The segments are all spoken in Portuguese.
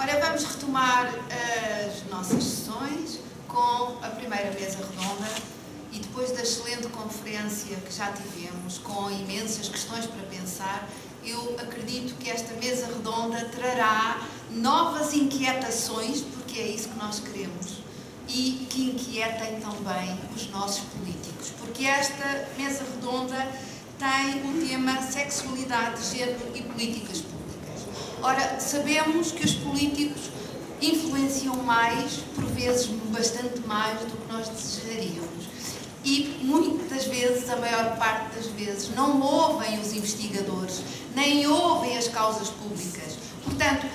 Ora, vamos retomar as nossas sessões com a primeira mesa redonda e depois da excelente conferência que já tivemos, com imensas questões para pensar, eu acredito que esta mesa redonda trará novas inquietações, porque é isso que nós queremos, e que inquietem também os nossos políticos, porque esta mesa redonda tem o tema sexualidade, género e políticas públicas. Ora, sabemos que os políticos influenciam mais, por vezes bastante mais do que nós desejaríamos. E muitas vezes, a maior parte das vezes, não ouvem os investigadores, nem ouvem as causas públicas. Portanto,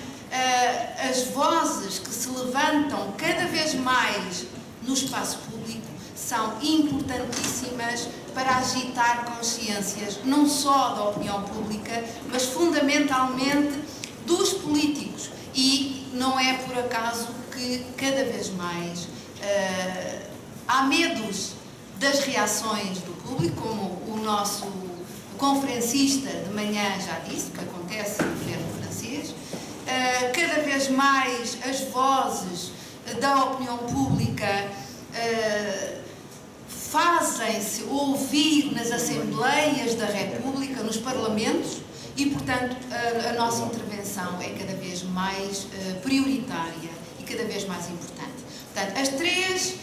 as vozes que se levantam cada vez mais no espaço público são importantíssimas para agitar consciências, não só da opinião pública, mas fundamentalmente dos políticos. E não é por acaso que cada vez mais há medos das reações do público, como o nosso conferencista de manhã já disse, que acontece no governo francês. Cada vez mais as vozes da opinião pública fazem-se ouvir nas Assembleias da República, nos Parlamentos, e, portanto, a nossa intervenção é cada vez mais prioritária e cada vez mais importante. Portanto, as três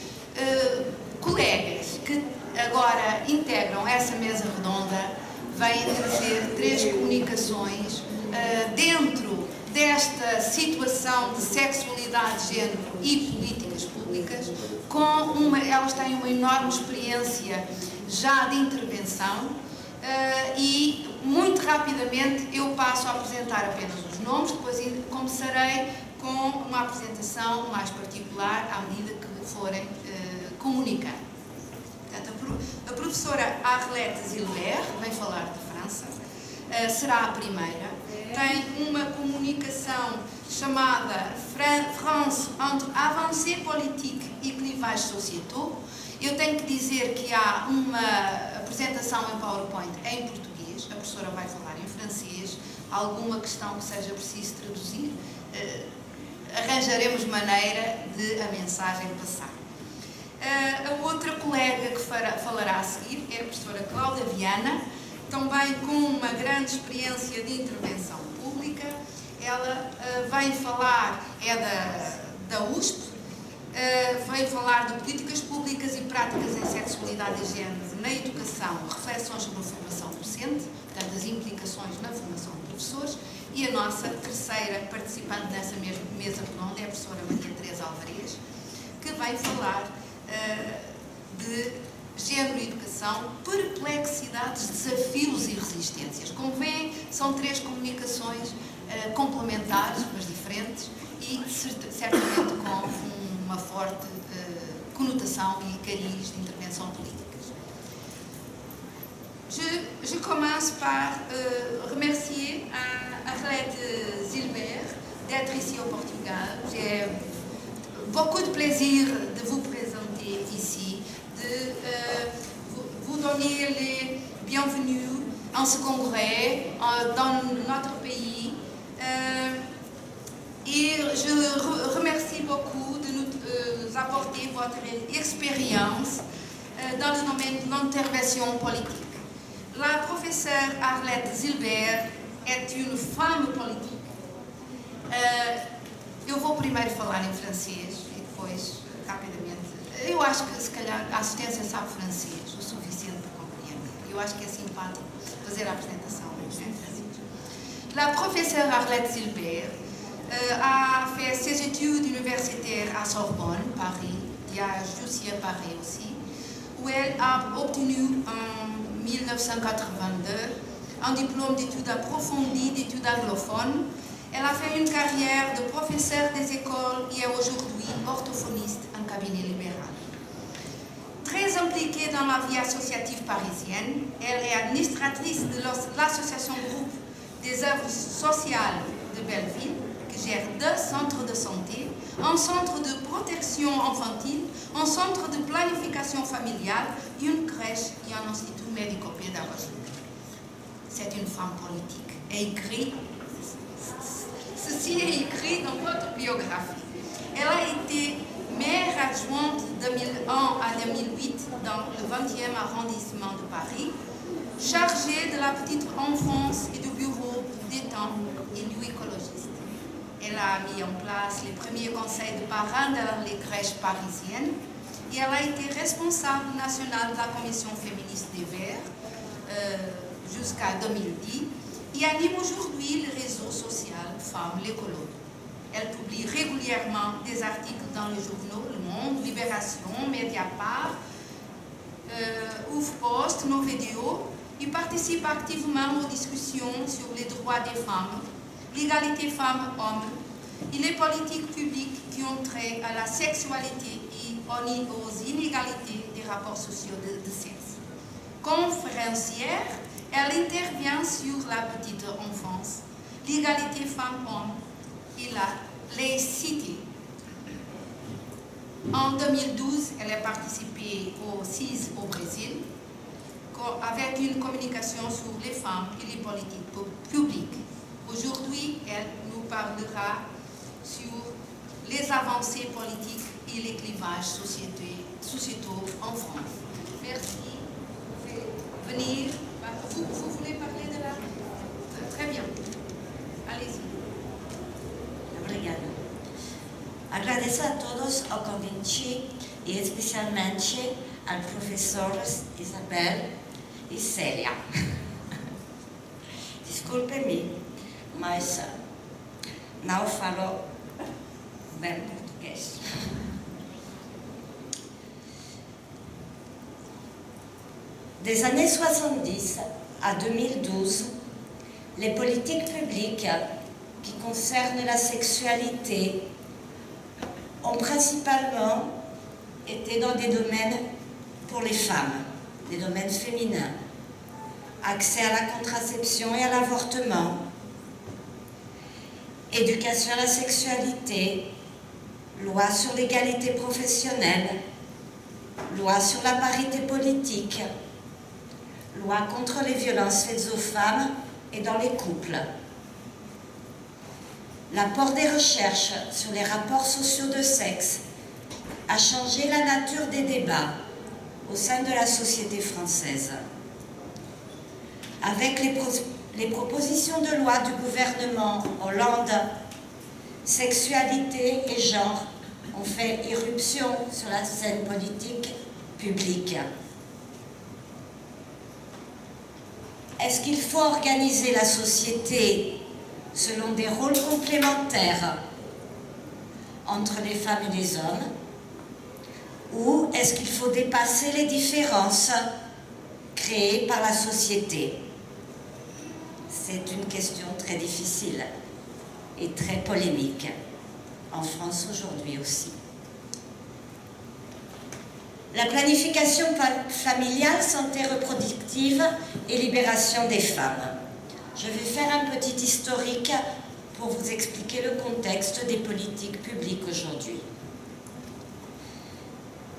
colegas que agora integram essa mesa redonda vêm trazer três comunicações dentro desta situação de sexualidade, género e políticas públicas. Elas têm uma enorme experiência já de intervenção e, muito rapidamente, eu passo a apresentar apenas os nomes, depois começarei com uma apresentação mais particular à medida que forem comunicando. Portanto, a professora Arlette Zilber vem falar de França, será a primeira. Tem uma comunicação chamada France entre avancées politiques e clivages sociétaux. Eu tenho que dizer que há uma apresentação em PowerPoint em português, a professora vai falar em francês. Alguma questão que seja preciso traduzir, arranjaremos maneira de a mensagem passar. A outra colega que falará a seguir é a professora Cláudia Viana, também com uma grande experiência de intervenção pública. Ela vem falar, da USP, vem falar de políticas públicas e práticas em sexualidade e género na educação, reflexões sobre a formação docente, portanto, as implicações na formação de professores. E a nossa terceira participante nessa mesma mesa redonda é a professora Maria Teresa Alvarez, que vem falar de género e educação, perplexidades, desafios e resistências. Como veem, são três comunicações complementares, mas diferentes, e certamente com uma forte conotação e cariz de intervenção políticas. Je commence par remercier Arlette Zilber d'être ici au Portugal. J'ai beaucoup de plaisir de vous présenter ici, de vous donner les bienvenus en ce congrès dans notre pays. Et je remercie beaucoup de nous apporter votre expérience dans le domaine de l'intervention politique. La professeure Arlette Zilber est une femme politique. Eu vou primeiro falar em francês e depois, rapidamente. Eu acho que, se calhar, a assistência sabe francês o suficiente para compreender. Eu acho que é simpático fazer a apresentação em francês. La professeure Arlette Zilber a fait ses études universitaires à Sorbonne, Paris, il y a Jussieu Paris aussi, où elle a obtenu en 1982 un diplôme d'études approfondies, d'études anglophones. Elle a fait une carrière de professeure des écoles et est aujourd'hui orthophoniste en cabinet libéral. Très impliquée dans la vie associative parisienne, elle est administratrice de l'association Groupe des œuvres sociales de Belleville, qui gère 2 centres de santé, un centre de protection infantile, un centre de planification familiale, une crèche et un institut médico-pédagogique. C'est une femme politique. Elle écrit, ceci est écrit dans votre biographie. Elle a été maire adjointe de 2001 à 2008 dans le 20e arrondissement de Paris, chargée de la petite enfance et du bureau des temps élus écologistes. Elle a mis en place les premiers conseils de parents dans les crèches parisiennes et elle a été responsable nationale de la commission féministe des Verts jusqu'à 2010 et anime aujourd'hui le réseau social Femmes l'écolo. Elle publie régulièrement des articles dans les journaux Le Monde, Libération, Mediapart, Ouvpost, Nos Vidéos. Il participe activement aux discussions sur les droits des femmes, l'égalité femmes-hommes et les politiques publiques qui ont trait à la sexualité et aux inégalités des rapports sociaux de sexe. Conférencière, elle intervient sur la petite enfance, l'égalité femmes-hommes et la laïcité. En 2012, elle a participé au CIS au Brésil avec une communication sur les femmes et les politiques publiques. Aujourd'hui, elle nous parlera sur les avancées politiques et les clivages sociétaux en France. Merci. Vous pouvez venir. Vous voulez parler de la... Très bien. Allez-y. Obrigada. Agradeço a todos o convite e especialmente ao professor Isabel e Célia. Desculpe-me, mas não falo bem português. Des années 70 à 2012, les politiques publiques qui concernent la sexualité ont principalement été dans des domaines pour les femmes, des domaines féminins. Accès à la contraception et à l'avortement, éducation à la sexualité, loi sur l'égalité professionnelle, loi sur la parité politique, loi contre les violences faites aux femmes et dans les couples. L'apport des recherches sur les rapports sociaux de sexe a changé la nature des débats au sein de la société française. Avec les propositions de loi du gouvernement Hollande, sexualité et genre ont fait irruption sur la scène politique publique. Est-ce qu'il faut organiser la société selon des rôles complémentaires entre les femmes et les hommes, ou est-ce qu'il faut dépasser les différences créées par la société? C'est une question très difficile et très polémique, en France aujourd'hui aussi. La planification familiale, santé reproductive et libération des femmes. Je vais faire un petit historique pour vous expliquer le contexte des politiques publiques aujourd'hui.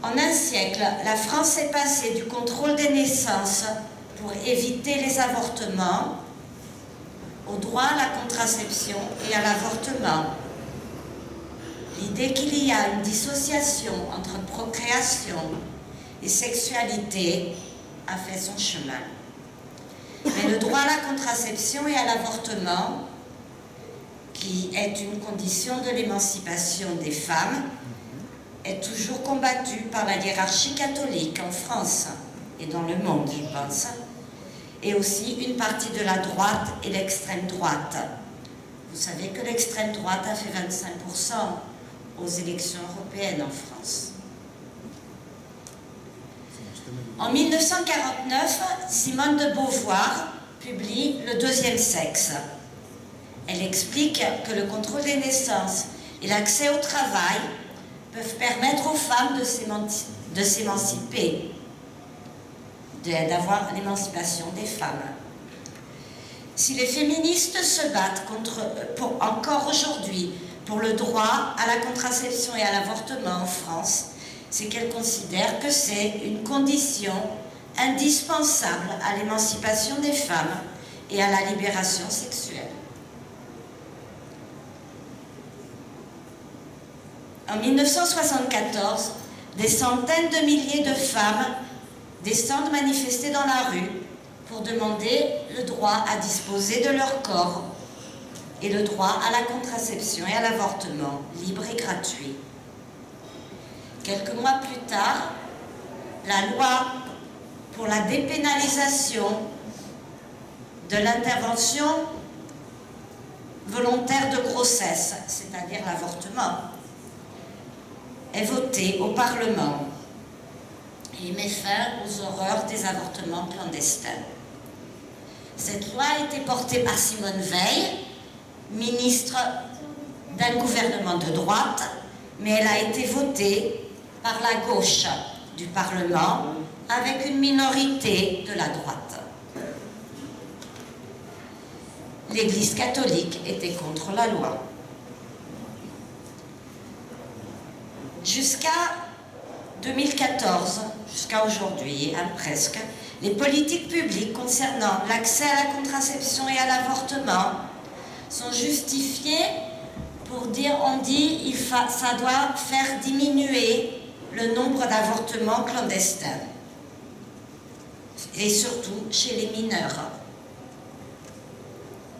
En un siècle, la France est passée du contrôle des naissances pour éviter les avortements au droit à la contraception et à l'avortement. L'idée qu'il y a une dissociation entre procréation et sexualité a fait son chemin. Mais le droit à la contraception et à l'avortement, qui est une condition de l'émancipation des femmes, est toujours combattu par la hiérarchie catholique en France et dans le monde, je pense, et aussi une partie de la droite et l'extrême droite. Vous savez que l'extrême droite a fait 25% aux élections européennes en France. En 1949, Simone de Beauvoir publie Le deuxième sexe. Elle explique que le contrôle des naissances et l'accès au travail peuvent permettre aux femmes de s'émanciper, d'avoir l'émancipation des femmes. Si les féministes se battent encore aujourd'hui pour le droit à la contraception et à l'avortement en France, c'est qu'elles considèrent que c'est une condition indispensable à l'émancipation des femmes et à la libération sexuelle. En 1974, des centaines de milliers de femmes descendent manifester dans la rue pour demander le droit à disposer de leur corps et le droit à la contraception et à l'avortement libre et gratuit. Quelques mois plus tard, la loi pour la dépénalisation de l'intervention volontaire de grossesse, c'est-à-dire l'avortement, est votée au Parlement et met fin aux horreurs des avortements clandestins. Cette loi a été portée par Simone Veil, ministre d'un gouvernement de droite, mais elle a été votée par la gauche du Parlement avec une minorité de la droite. L'Église catholique était contre la loi. Jusqu'à 2014, jusqu'à aujourd'hui, presque, les politiques publiques concernant l'accès à la contraception et à l'avortement sont justifiées pour dire, ça doit faire diminuer le nombre d'avortements clandestins, et surtout chez les mineurs,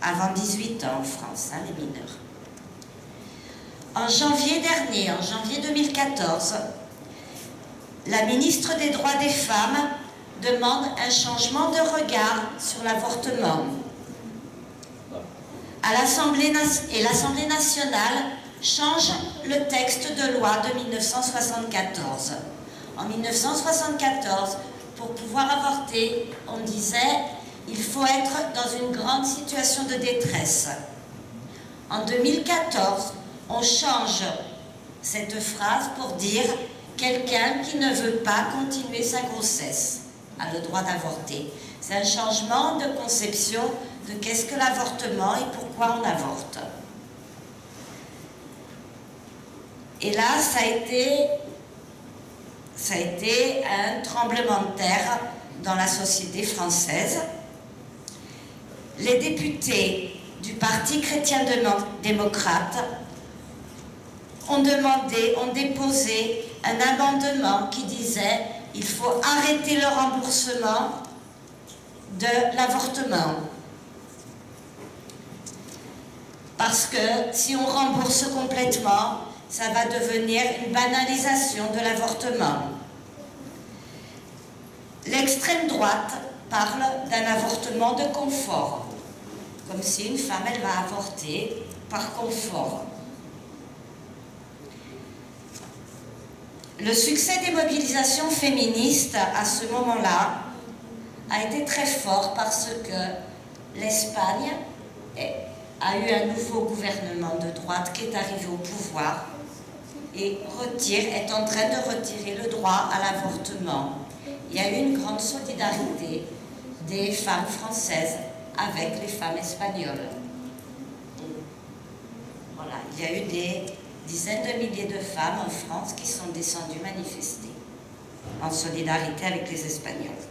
avant 18 ans en France, les mineurs. En janvier dernier, en janvier 2014, la ministre des Droits des Femmes demande un changement de regard sur l'avortement. L'Assemblée nationale change le texte de loi de 1974. En 1974, pour pouvoir avorter, on disait il faut être dans une grande situation de détresse. En 2014, on change cette phrase pour dire quelqu'un qui ne veut pas continuer sa grossesse a le droit d'avorter. C'est un changement de conception de qu'est-ce que l'avortement et pourquoi on avorte. Et là, ça a été un tremblement de terre dans la société française. Les députés du Parti chrétien-démocrate ont déposé un amendement qui disait il faut arrêter le remboursement de l'avortement. Parce que si on rembourse complètement, ça va devenir une banalisation de l'avortement. L'extrême droite parle d'un avortement de confort, comme si une femme, elle va avorter par confort. Le succès des mobilisations féministes à ce moment-là a été très fort parce que l'Espagne a eu un nouveau gouvernement de droite qui est arrivé au pouvoir et est en train de retirer le droit à l'avortement. Il y a eu une grande solidarité des femmes françaises avec les femmes espagnoles. Voilà, il y a eu des dizaines de milliers de femmes en France qui sont descendues manifester en solidarité avec les Espagnols.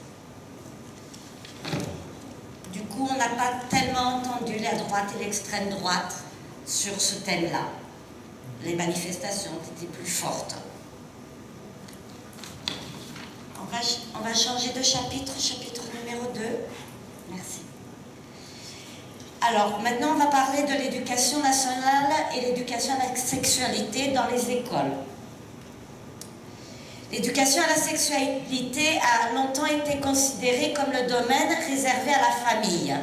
Du coup, on n'a pas tellement entendu la droite et l'extrême droite sur ce thème-là. Les manifestations étaient plus fortes. On va changer de chapitre numéro 2. Merci. Alors, maintenant, on va parler de l'éducation nationale et l'éducation à la sexualité dans les écoles. L'éducation à la sexualité a longtemps été considérée comme le domaine réservé à la famille.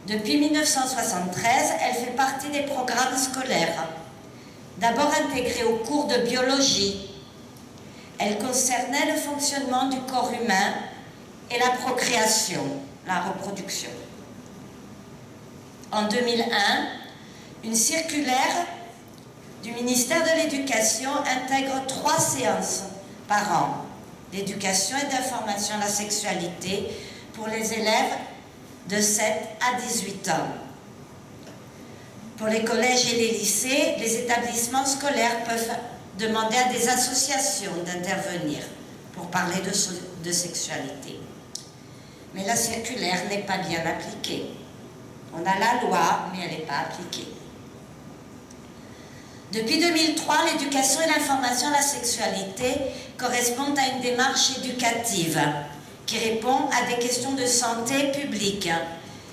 Depuis 1973, elle fait partie des programmes scolaires. D'abord intégrée au cours de biologie, elle concernait le fonctionnement du corps humain et la procréation, la reproduction. En 2001, une circulaire du ministère de l'Éducation intègre 3 séances par an d'éducation et d'information à la sexualité pour les élèves de 7 à 18 ans. Pour les collèges et les lycées, les établissements scolaires peuvent demander à des associations d'intervenir pour parler de sexualité. Mais la circulaire n'est pas bien appliquée. On a la loi, mais elle n'est pas appliquée. Depuis 2003, l'éducation et l'information à la sexualité correspondent à une démarche éducative qui répond à des questions de santé publique,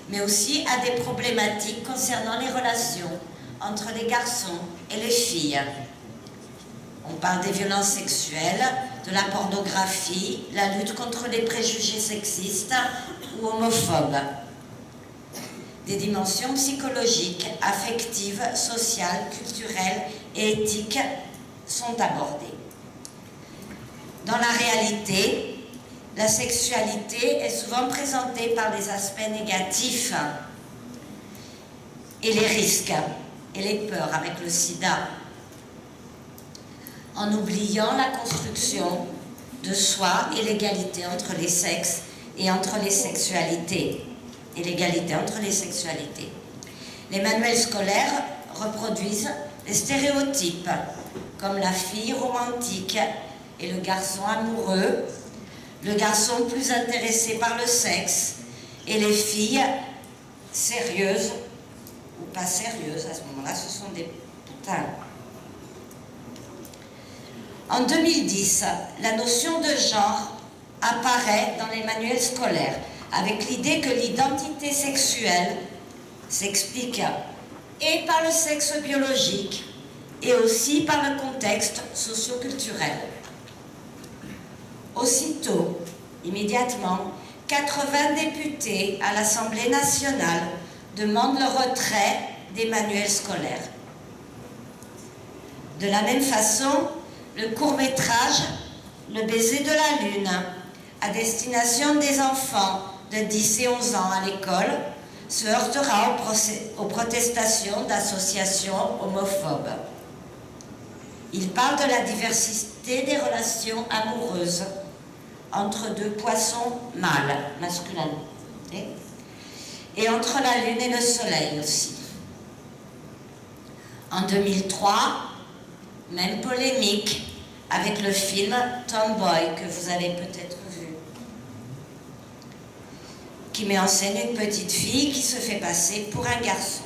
mais aussi à des problématiques concernant les relations entre les garçons et les filles. On parle des violences sexuelles, de la pornographie, la lutte contre les préjugés sexistes ou homophobes. Des dimensions psychologiques, affectives, sociales, culturelles et éthiques sont abordées. Dans la réalité, la sexualité est souvent présentée par les aspects négatifs et les risques et les peurs avec le sida, en oubliant la construction de soi et l'égalité entre les sexes et entre les sexualités. Et l'égalité entre les sexualités. Les manuels scolaires reproduisent les stéréotypes, comme la fille romantique et le garçon amoureux, le garçon plus intéressé par le sexe, et les filles sérieuses ou pas sérieuses. À ce moment-là, ce sont des putains. En 2010, la notion de genre apparaît dans les manuels scolaires, avec l'idée que l'identité sexuelle s'explique et par le sexe biologique et aussi par le contexte socio-culturel. Aussitôt, immédiatement, 80 députés à l'Assemblée nationale demandent le retrait des manuels scolaires. De la même façon, le court-métrage « Le baiser de la lune » à destination des enfants de 10 et 11 ans à l'école se heurtera aux protestations d'associations homophobes. Il parle de la diversité des relations amoureuses entre deux poissons mâles, masculins, et entre la lune et le soleil aussi. En 2003, même polémique avec le film Tomboy que vous avez peut-être vu, qui met en scène une petite fille qui se fait passer pour un garçon.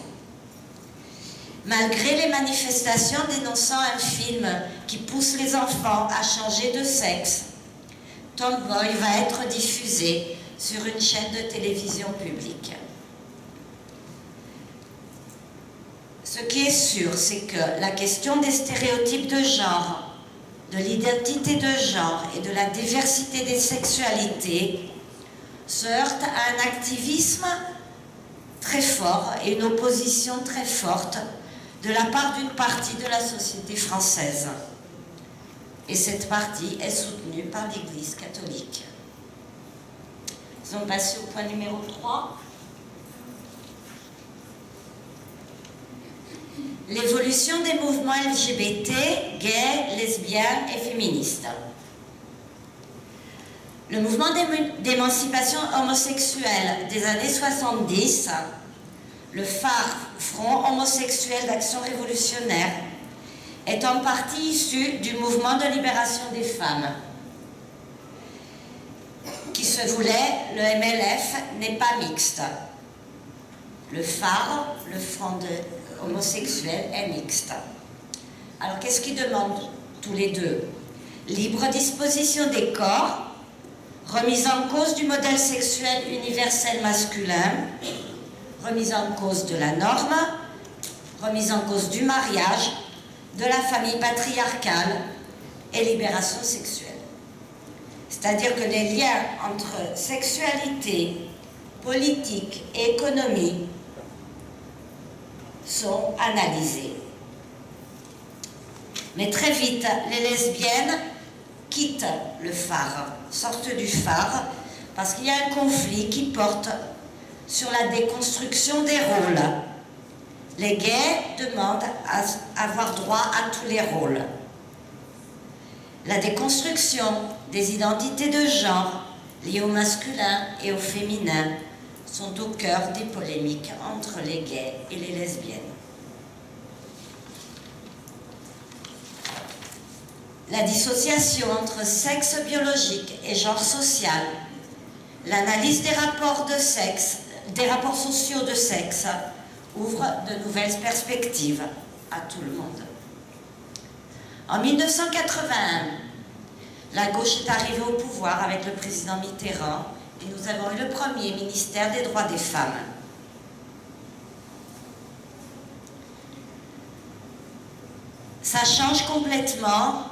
Malgré les manifestations dénonçant un film qui pousse les enfants à changer de sexe, Tomboy va être diffusé sur une chaîne de télévision publique. Ce qui est sûr, c'est que la question des stéréotypes de genre, de l'identité de genre et de la diversité des sexualités se heurte à un activisme très fort et une opposition très forte de la part d'une partie de la société française. Et cette partie est soutenue par l'Église catholique. Nous allons passer au point numéro 3. L'évolution des mouvements LGBT, gays, lesbiennes et féministes. Le mouvement d'émancipation homosexuelle des années 70, le phare Front homosexuel d'action révolutionnaire, est en partie issu du mouvement de libération des femmes, qui se voulait le MLF n'est pas mixte. Le phare, le Front homosexuel, est mixte. Alors qu'est-ce qu'ils demandent tous les deux? Libre disposition des corps, remise en cause du modèle sexuel universel masculin, remise en cause de la norme, remise en cause du mariage, de la famille patriarcale et libération sexuelle. C'est-à-dire que les liens entre sexualité, politique et économie sont analysés. Mais très vite, les lesbiennes quittent le phare, sortent du phare, parce qu'il y a un conflit qui porte sur la déconstruction des rôles. Les gays demandent à avoir droit à tous les rôles. La déconstruction des identités de genre liées au masculin et au féminin sont au cœur des polémiques entre les gays et les lesbiennes. La dissociation entre sexe biologique et genre social, l'analyse des rapports de sexe, des rapports sociaux de sexe, ouvre de nouvelles perspectives à tout le monde. En 1981, la gauche est arrivée au pouvoir avec le président Mitterrand et nous avons eu le premier ministère des droits des femmes. Ça change complètement,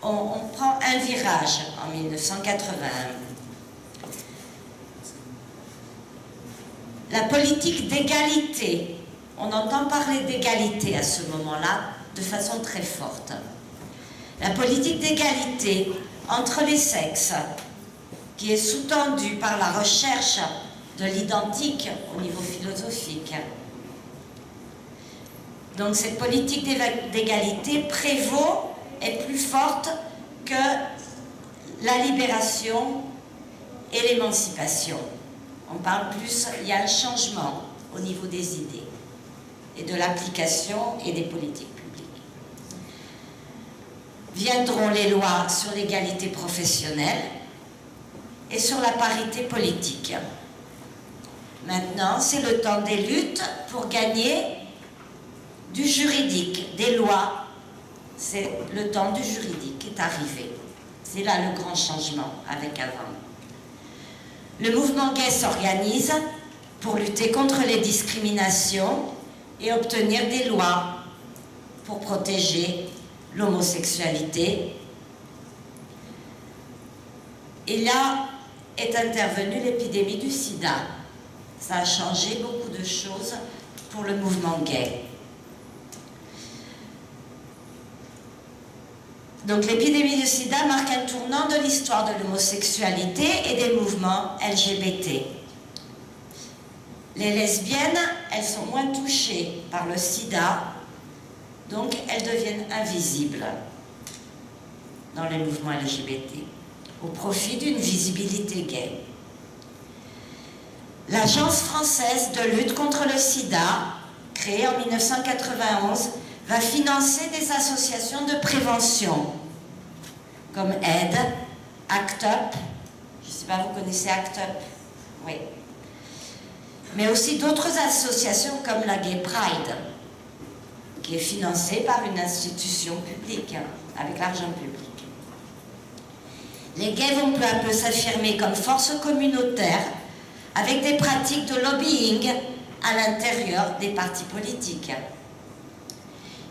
on prend un virage en 1981. La politique d'égalité, on entend parler d'égalité à ce moment-là de façon très forte. La politique d'égalité entre les sexes, qui est sous-tendue par la recherche de l'identique au niveau philosophique. Donc cette politique d'égalité prévaut, est plus forte que la libération et l'émancipation. On parle plus, il y a un changement au niveau des idées et de l'application et des politiques publiques. Viendront les lois sur l'égalité professionnelle et sur la parité politique. Maintenant, c'est le temps des luttes pour gagner du juridique, des lois. C'est le temps du juridique qui est arrivé. C'est là le grand changement avec avant. Le mouvement gay s'organise pour lutter contre les discriminations et obtenir des lois pour protéger l'homosexualité. Et là est intervenue l'épidémie du sida. Ça a changé beaucoup de choses pour le mouvement gay. Donc l'épidémie du sida marque un tournant de l'histoire de l'homosexualité et des mouvements LGBT. Les lesbiennes, elles sont moins touchées par le sida, donc elles deviennent invisibles dans les mouvements LGBT, au profit d'une visibilité gay. L'Agence française de lutte contre le sida, créée en 1991, va financer des associations de prévention, comme AID, ACT UP, je ne sais pas, vous connaissez ACT UP? Oui. Mais aussi d'autres associations comme la Gay Pride, qui est financée par une institution publique, avec l'argent public. Les gays vont peu à peu s'affirmer comme force communautaire, avec des pratiques de lobbying à l'intérieur des partis politiques.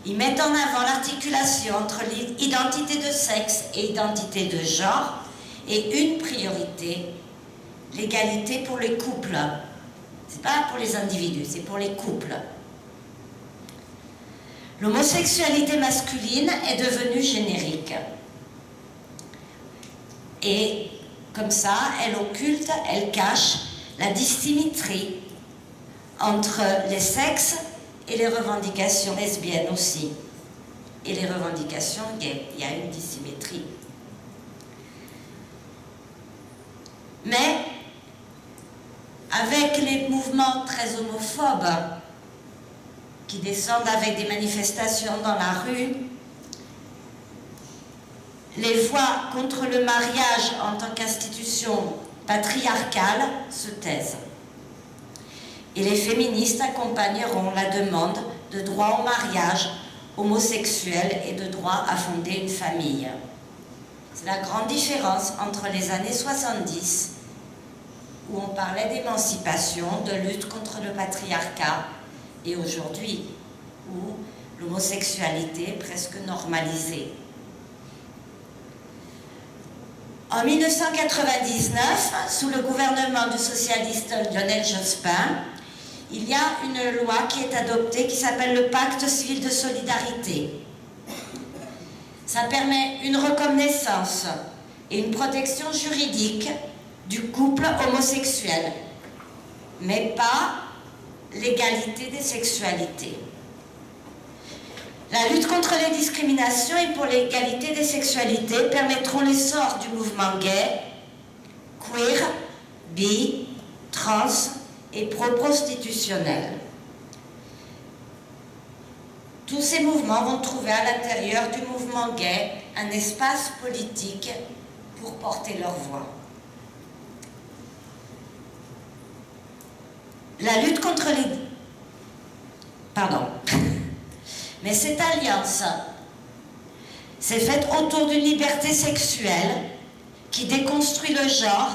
Ils mettent en avant l'articulation entre l'identité de sexe et identité de genre et une priorité, l'égalité pour les couples. Ce n'est pas pour les individus, c'est pour les couples. L'homosexualité masculine est devenue générique. Et comme ça, elle occulte, elle cache la dissymétrie entre les sexes et les revendications lesbiennes aussi, et les revendications gays. Il y a une dissymétrie. Mais, avec les mouvements très homophobes qui descendent avec des manifestations dans la rue, les voix contre le mariage en tant qu'institution patriarcale se taisent. Et les féministes accompagneront la demande de droit au mariage homosexuel et de droit à fonder une famille. C'est la grande différence entre les années 70, où on parlait d'émancipation, de lutte contre le patriarcat, et aujourd'hui, où l'homosexualité est presque normalisée. En 1999, sous le gouvernement du socialiste Lionel Jospin, il y a une loi qui est adoptée qui s'appelle le Pacte civil de solidarité. Ça permet une reconnaissance et une protection juridique du couple homosexuel, mais pas l'égalité des sexualités. La lutte contre les discriminations et pour l'égalité des sexualités permettront l'essor du mouvement gay, queer, bi, trans et pro-prostitutionnel. Tous ces mouvements vont trouver à l'intérieur du mouvement gay un espace politique pour porter leur voix. La lutte contre les... Pardon. Mais cette alliance, s'est faite autour d'une liberté sexuelle qui déconstruit le genre,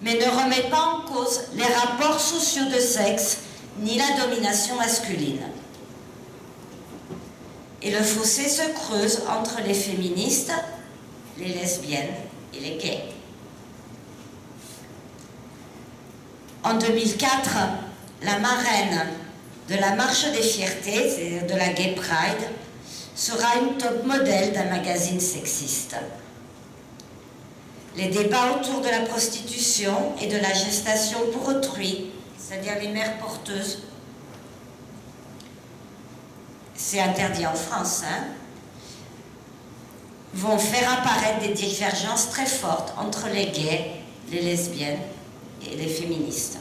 mais ne remet pas en cause les rapports sociaux de sexe ni la domination masculine. Et le fossé se creuse entre les féministes, les lesbiennes et les gays. En 2004, la marraine de la Marche des Fiertés, c'est-à-dire de la Gay Pride, sera une top modèle d'un magazine sexiste. Les débats autour de la prostitution et de la gestation pour autrui, c'est-à-dire les mères porteuses, c'est interdit en France, vont faire apparaître des divergences très fortes entre les gays, les lesbiennes et les féministes.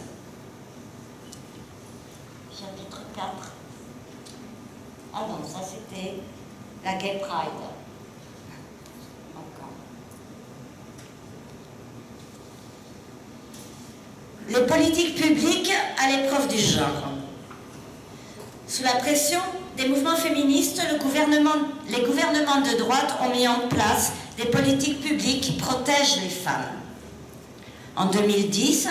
Chapitre 4. Ah non, ça c'était la Gay Pride. Encore. Les politiques publiques à l'épreuve du genre. Sous la pression des mouvements féministes, les gouvernements de droite ont mis en place des politiques publiques qui protègent les femmes. En 2010,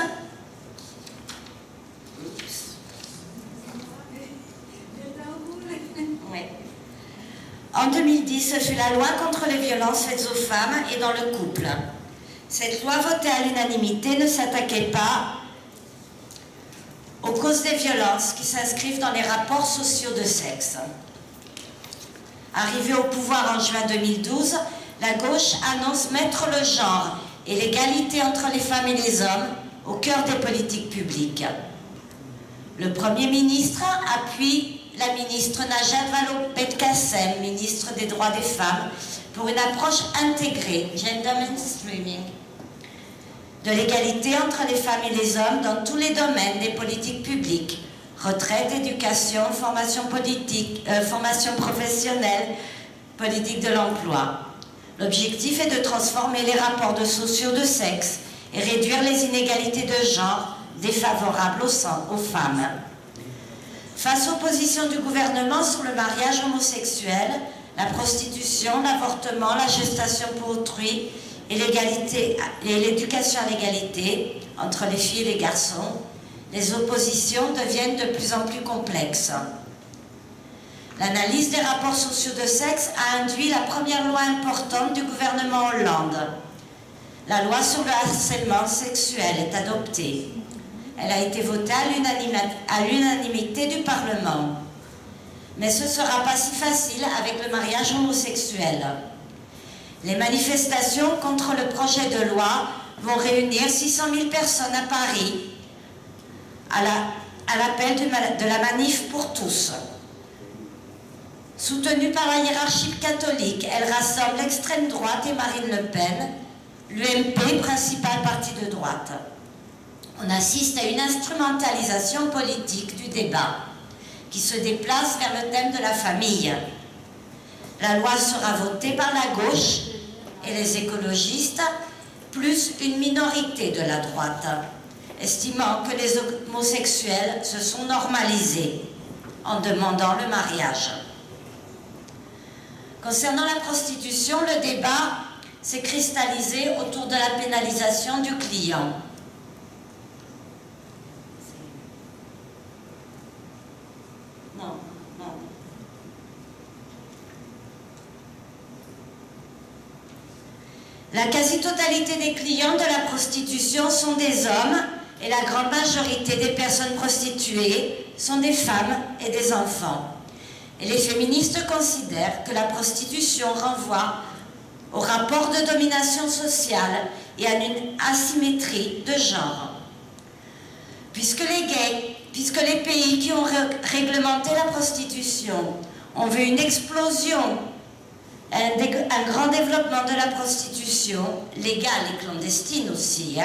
ce fut la loi contre les violences faites aux femmes et dans le couple. Cette loi votée à l'unanimité ne s'attaquait pas aux causes des violences qui s'inscrivent dans les rapports sociaux de sexe. Arrivée au pouvoir en juin 2012, la gauche annonce mettre le genre et l'égalité entre les femmes et les hommes au cœur des politiques publiques. Le Premier ministre appuie la ministre Najat Vallaud-Belkacem, ministre des droits des femmes, pour une approche intégrée, gender mainstreaming, de l'égalité entre les femmes et les hommes dans tous les domaines des politiques publiques, retraite, éducation, formation politique, formation professionnelle, politique de l'emploi. L'objectif est de transformer les rapports sociaux de sexe et réduire les inégalités de genre défavorables aux femmes. Face aux positions du gouvernement sur le mariage homosexuel, la prostitution, l'avortement, la gestation pour autrui et l'éducation à l'égalité entre les filles et les garçons, les oppositions deviennent de plus en plus complexes. L'analyse des rapports sociaux de sexe a induit la première loi importante du gouvernement Hollande. La loi sur le harcèlement sexuel est adoptée. Elle a été votée à l'unanimité du Parlement. Mais ce ne sera pas si facile avec le mariage homosexuel. Les manifestations contre le projet de loi vont réunir 600 000 personnes à Paris à l'appel de la Manif pour tous. Soutenue par la hiérarchie catholique, elle rassemble l'extrême droite et Marine Le Pen, l'UMP, principal parti de droite. On assiste à une instrumentalisation politique du débat qui se déplace vers le thème de la famille. La loi sera votée par la gauche et les écologistes, plus une minorité de la droite, estimant que les homosexuels se sont normalisés en demandant le mariage. Concernant la prostitution, le débat s'est cristallisé autour de la pénalisation du client. La quasi-totalité des clients de la prostitution sont des hommes et la grande majorité des personnes prostituées sont des femmes et des enfants. Et les féministes considèrent que la prostitution renvoie au rapport de domination sociale et à une asymétrie de genre. Puisque les pays qui ont réglementé la prostitution ont vu une explosion, un grand développement de la prostitution, légale et clandestine aussi,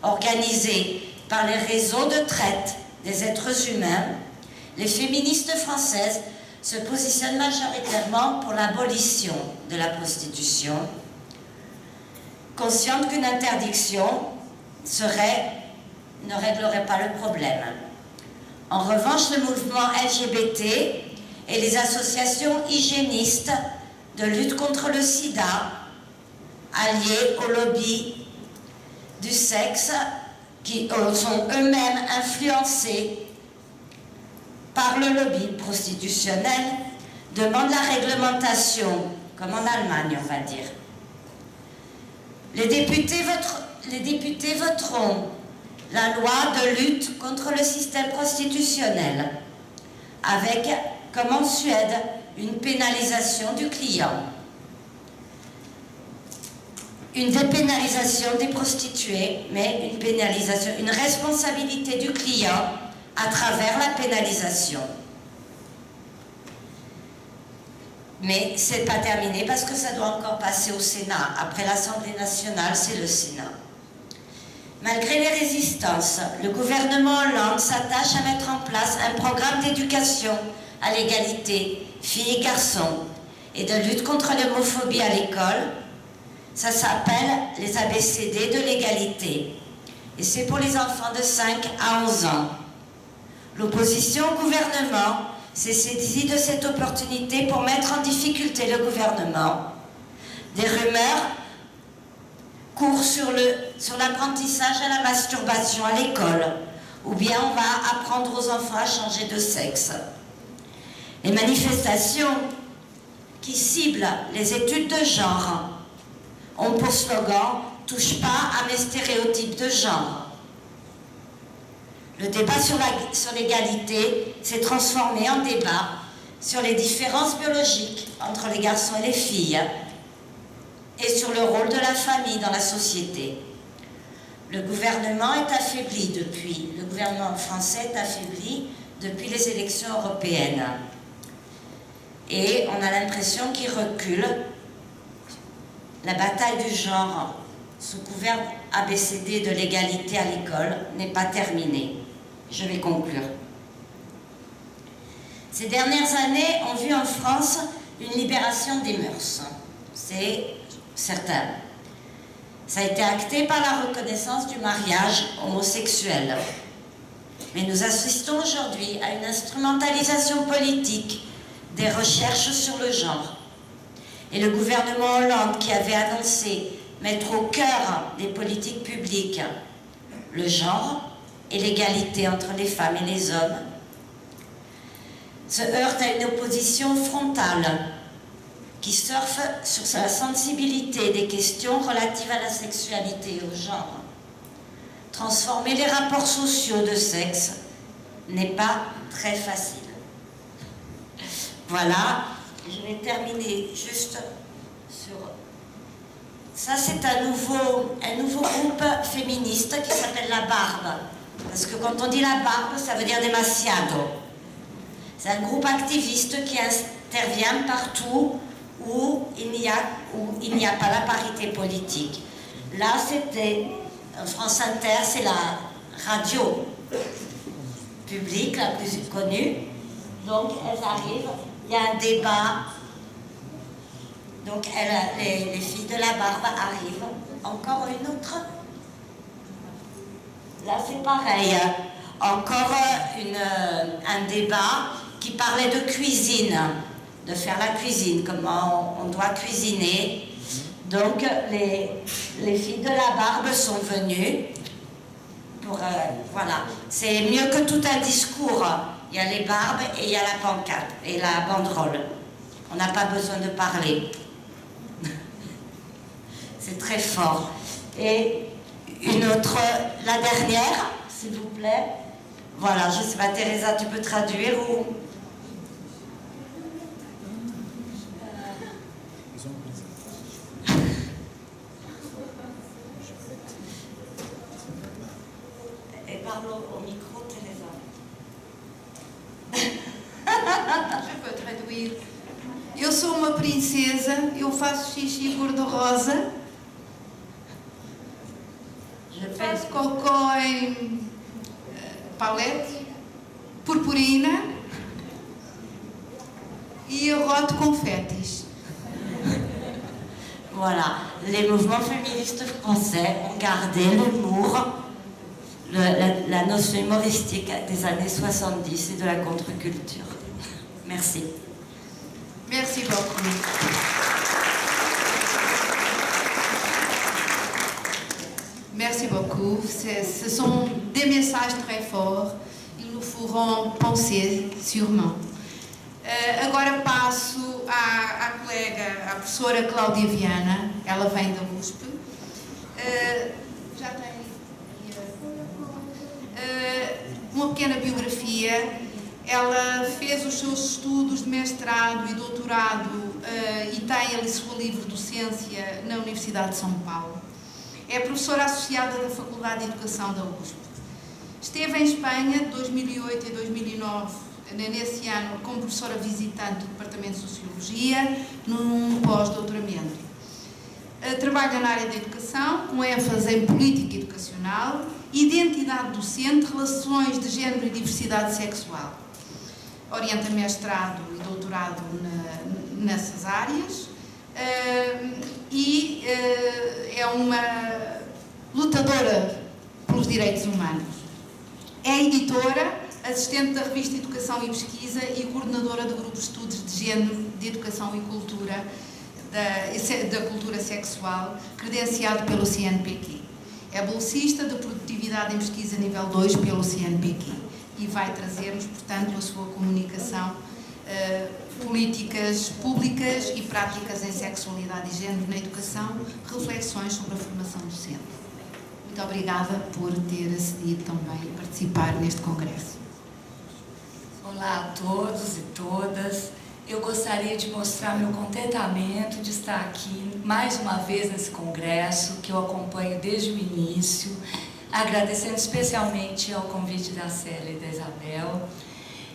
organisée par les réseaux de traite des êtres humains, les féministes françaises se positionnent majoritairement pour l'abolition de la prostitution, conscientes qu'une interdiction ne réglerait pas le problème. En revanche, le mouvement LGBT et les associations hygiénistes de lutte contre le sida, alliés au lobby du sexe, qui sont eux-mêmes influencés par le lobby prostitutionnel, demandent la réglementation, comme en Allemagne, on va dire. Les députés voteront la loi de lutte contre le système prostitutionnel, avec, comme en Suède, une pénalisation du client. Une dépénalisation des prostituées, mais une responsabilité du client à travers la pénalisation. Mais c'est pas terminé parce que ça doit encore passer au Sénat. Après l'Assemblée nationale, c'est le Sénat. Malgré les résistances, le gouvernement Hollande s'attache à mettre en place un programme d'éducation à l'égalité, filles et garçons, et de lutte contre l'homophobie à l'école. Ça s'appelle les ABCD de l'égalité. Et c'est pour les enfants de 5 à 11 ans. L'opposition au gouvernement s'est saisie de cette opportunité pour mettre en difficulté le gouvernement. Des rumeurs courent sur l'apprentissage à la masturbation à l'école, ou bien on va apprendre aux enfants à changer de sexe. Les manifestations qui ciblent les études de genre ont pour slogan « Touche pas à mes stéréotypes de genre ». Le débat sur l'égalité s'est transformé en débat sur les différences biologiques entre les garçons et les filles et sur le rôle de la famille dans la société. Le gouvernement français est affaibli depuis les élections européennes. Et on a l'impression qu'il recule. La bataille du genre sous couvert ABCD de l'égalité à l'école n'est pas terminée. Je vais conclure. Ces dernières années ont vu en France une libération des mœurs. C'est certain. Ça a été acté par la reconnaissance du mariage homosexuel. Mais nous assistons aujourd'hui à une instrumentalisation politique des recherches sur le genre. Et le gouvernement Hollande, qui avait annoncé mettre au cœur des politiques publiques le genre et l'égalité entre les femmes et les hommes, se heurte à une opposition frontale qui surfe sur la sensibilité des questions relatives à la sexualité et au genre. Transformer les rapports sociaux de sexe n'est pas très facile. Voilà, je vais terminer juste sur... Ça, c'est un nouveau groupe féministe qui s'appelle La Barbe. Parce que quand on dit La Barbe, ça veut dire demasiado. C'est un groupe activiste qui intervient partout où il n'y a pas la parité politique. Là, c'était France Inter, c'est la radio publique la plus connue. Donc, elles arrivent, il y a un débat. Donc, les filles de La Barbe arrivent. Encore une autre. Là, c'est pareil. Encore un débat qui parlait de cuisine, de faire la cuisine, comment on doit cuisiner. Donc, les filles de La Barbe sont venues pour... voilà. C'est mieux que tout un discours. Il y a les barbes et il y a la pancarte et la banderole. On n'a pas besoin de parler. C'est très fort. Et une autre, la dernière, s'il vous plaît. Voilà, je ne sais pas, Teresa, tu peux traduire ou... Et parle au micro, Teresa. Je peux traduire. Eu sou uma princesa, eu faço xixi cor-de-rosa, faço cocó em palete, purpurina e eu roto confetis. Voilà, les mouvements féministes français ont gardé l'humour, la notion humoristique des années 70 et de la contre-culture. Merci. Merci beaucoup. beaucoup. Ce sont des messages très forts. Ils nous feront penser, sûrement. Agora passo à colega, à professora Cláudia Viana. Ela vem da USP. Já tem uma pequena biografia. Ela fez os seus estudos de mestrado e doutorado e tem a sua livre-docência na Universidade de São Paulo. É professora associada da Faculdade de Educação da USP. Esteve em Espanha de 2008 a 2009, nesse ano, como professora visitante do Departamento de Sociologia, num pós-doutoramento. Trabalha na área da educação, com ênfase em política educacional, identidade docente, relações de género e diversidade sexual. Orienta mestrado e doutorado nessas áreas e é uma lutadora pelos direitos humanos. É editora, assistente da revista Educação e Pesquisa e coordenadora do grupo de estudos de género, de educação e cultura, da cultura sexual, credenciado pelo CNPq. É bolsista de produtividade em pesquisa nível 2 pelo CNPq. E vai trazer-nos, portanto, a sua comunicação, políticas públicas e práticas em sexualidade e género na educação, reflexões sobre a formação docente. Muito obrigada por ter acedido também a participar neste congresso. Olá a todos e todas. Eu gostaria de mostrar meu contentamento de estar aqui mais uma vez nesse congresso, que eu acompanho desde o início, agradecendo especialmente ao convite da Célia e da Isabel.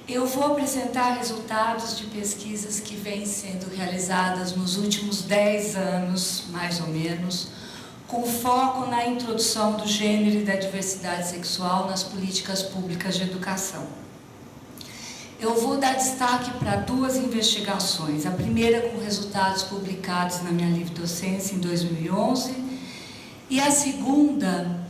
Eu vou apresentar resultados de pesquisas que vêm sendo realizadas nos últimos 10 anos, mais ou menos, com foco na introdução do gênero e da diversidade sexual nas políticas públicas de educação. Eu vou dar destaque para 2 investigações. A primeira com resultados publicados na minha livre-docência em 2011 e a segunda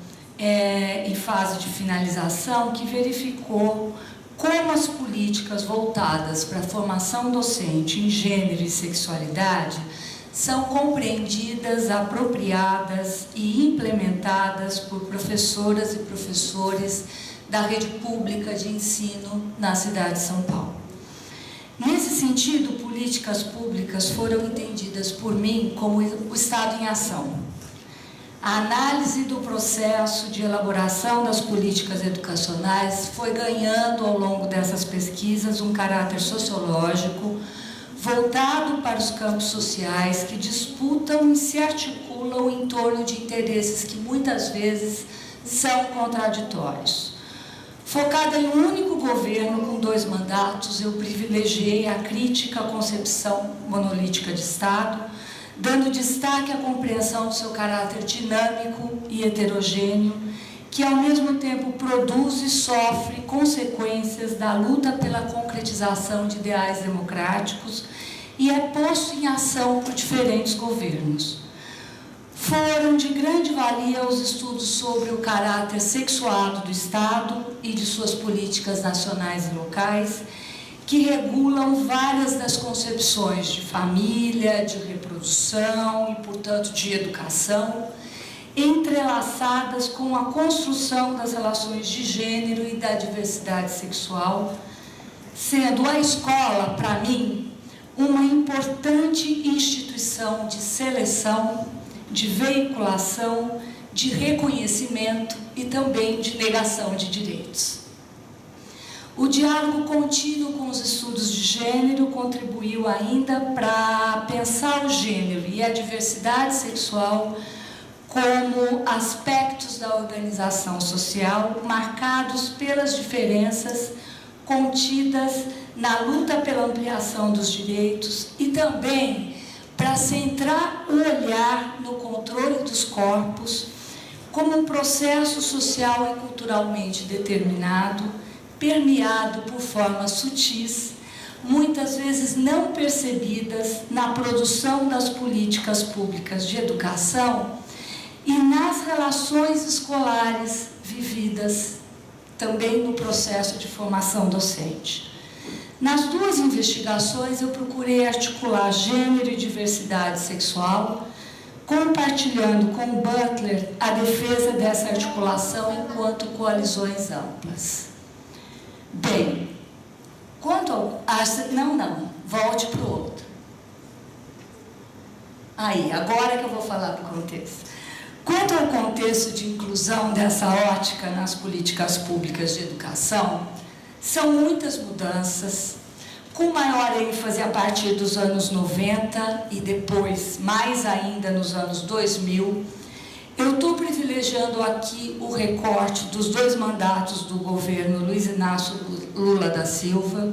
em fase de finalização, que verificou como as políticas voltadas para a formação docente em gênero e sexualidade são compreendidas, apropriadas e implementadas por professoras e professores da rede pública de ensino na cidade de São Paulo. Nesse sentido, políticas públicas foram entendidas por mim como o Estado em ação. A análise do processo de elaboração das políticas educacionais foi ganhando ao longo dessas pesquisas um caráter sociológico voltado para os campos sociais que disputam e se articulam em torno de interesses que muitas vezes são contraditórios. Focada em um único governo com 2 mandatos, eu privilegiei a crítica à concepção monolítica de Estado, dando destaque à compreensão do seu caráter dinâmico e heterogêneo, que ao mesmo tempo produz e sofre consequências da luta pela concretização de ideais democráticos e é posto em ação por diferentes governos. Foram de grande valia os estudos sobre o caráter sexuado do Estado e de suas políticas nacionais e locais, que regulam várias das concepções de família, de reprodução e, portanto, de educação, entrelaçadas com a construção das relações de gênero e da diversidade sexual, sendo a escola, para mim, uma importante instituição de seleção, de veiculação, de reconhecimento e também de negação de direitos. O diálogo contínuo com os estudos de gênero contribuiu ainda para pensar o gênero e a diversidade sexual como aspectos da organização social marcados pelas diferenças contidas na luta pela ampliação dos direitos e também para centrar o olhar no controle dos corpos como um processo social e culturalmente determinado, permeado por formas sutis, muitas vezes não percebidas na produção das políticas públicas de educação e nas relações escolares vividas também no processo de formação docente. Nas 2 investigações, eu procurei articular gênero e diversidade sexual compartilhando com Butler a defesa dessa articulação enquanto coalizões amplas. Bem, quanto ao... volte para o outro. Aí, agora que eu vou falar do contexto. Quanto ao contexto de inclusão dessa ótica nas políticas públicas de educação, são muitas mudanças, com maior ênfase a partir dos anos 90 e depois, mais ainda, nos anos 2000. Eu estou privilegiando aqui o recorte dos 2 mandatos do governo Luiz Inácio Lula da Silva,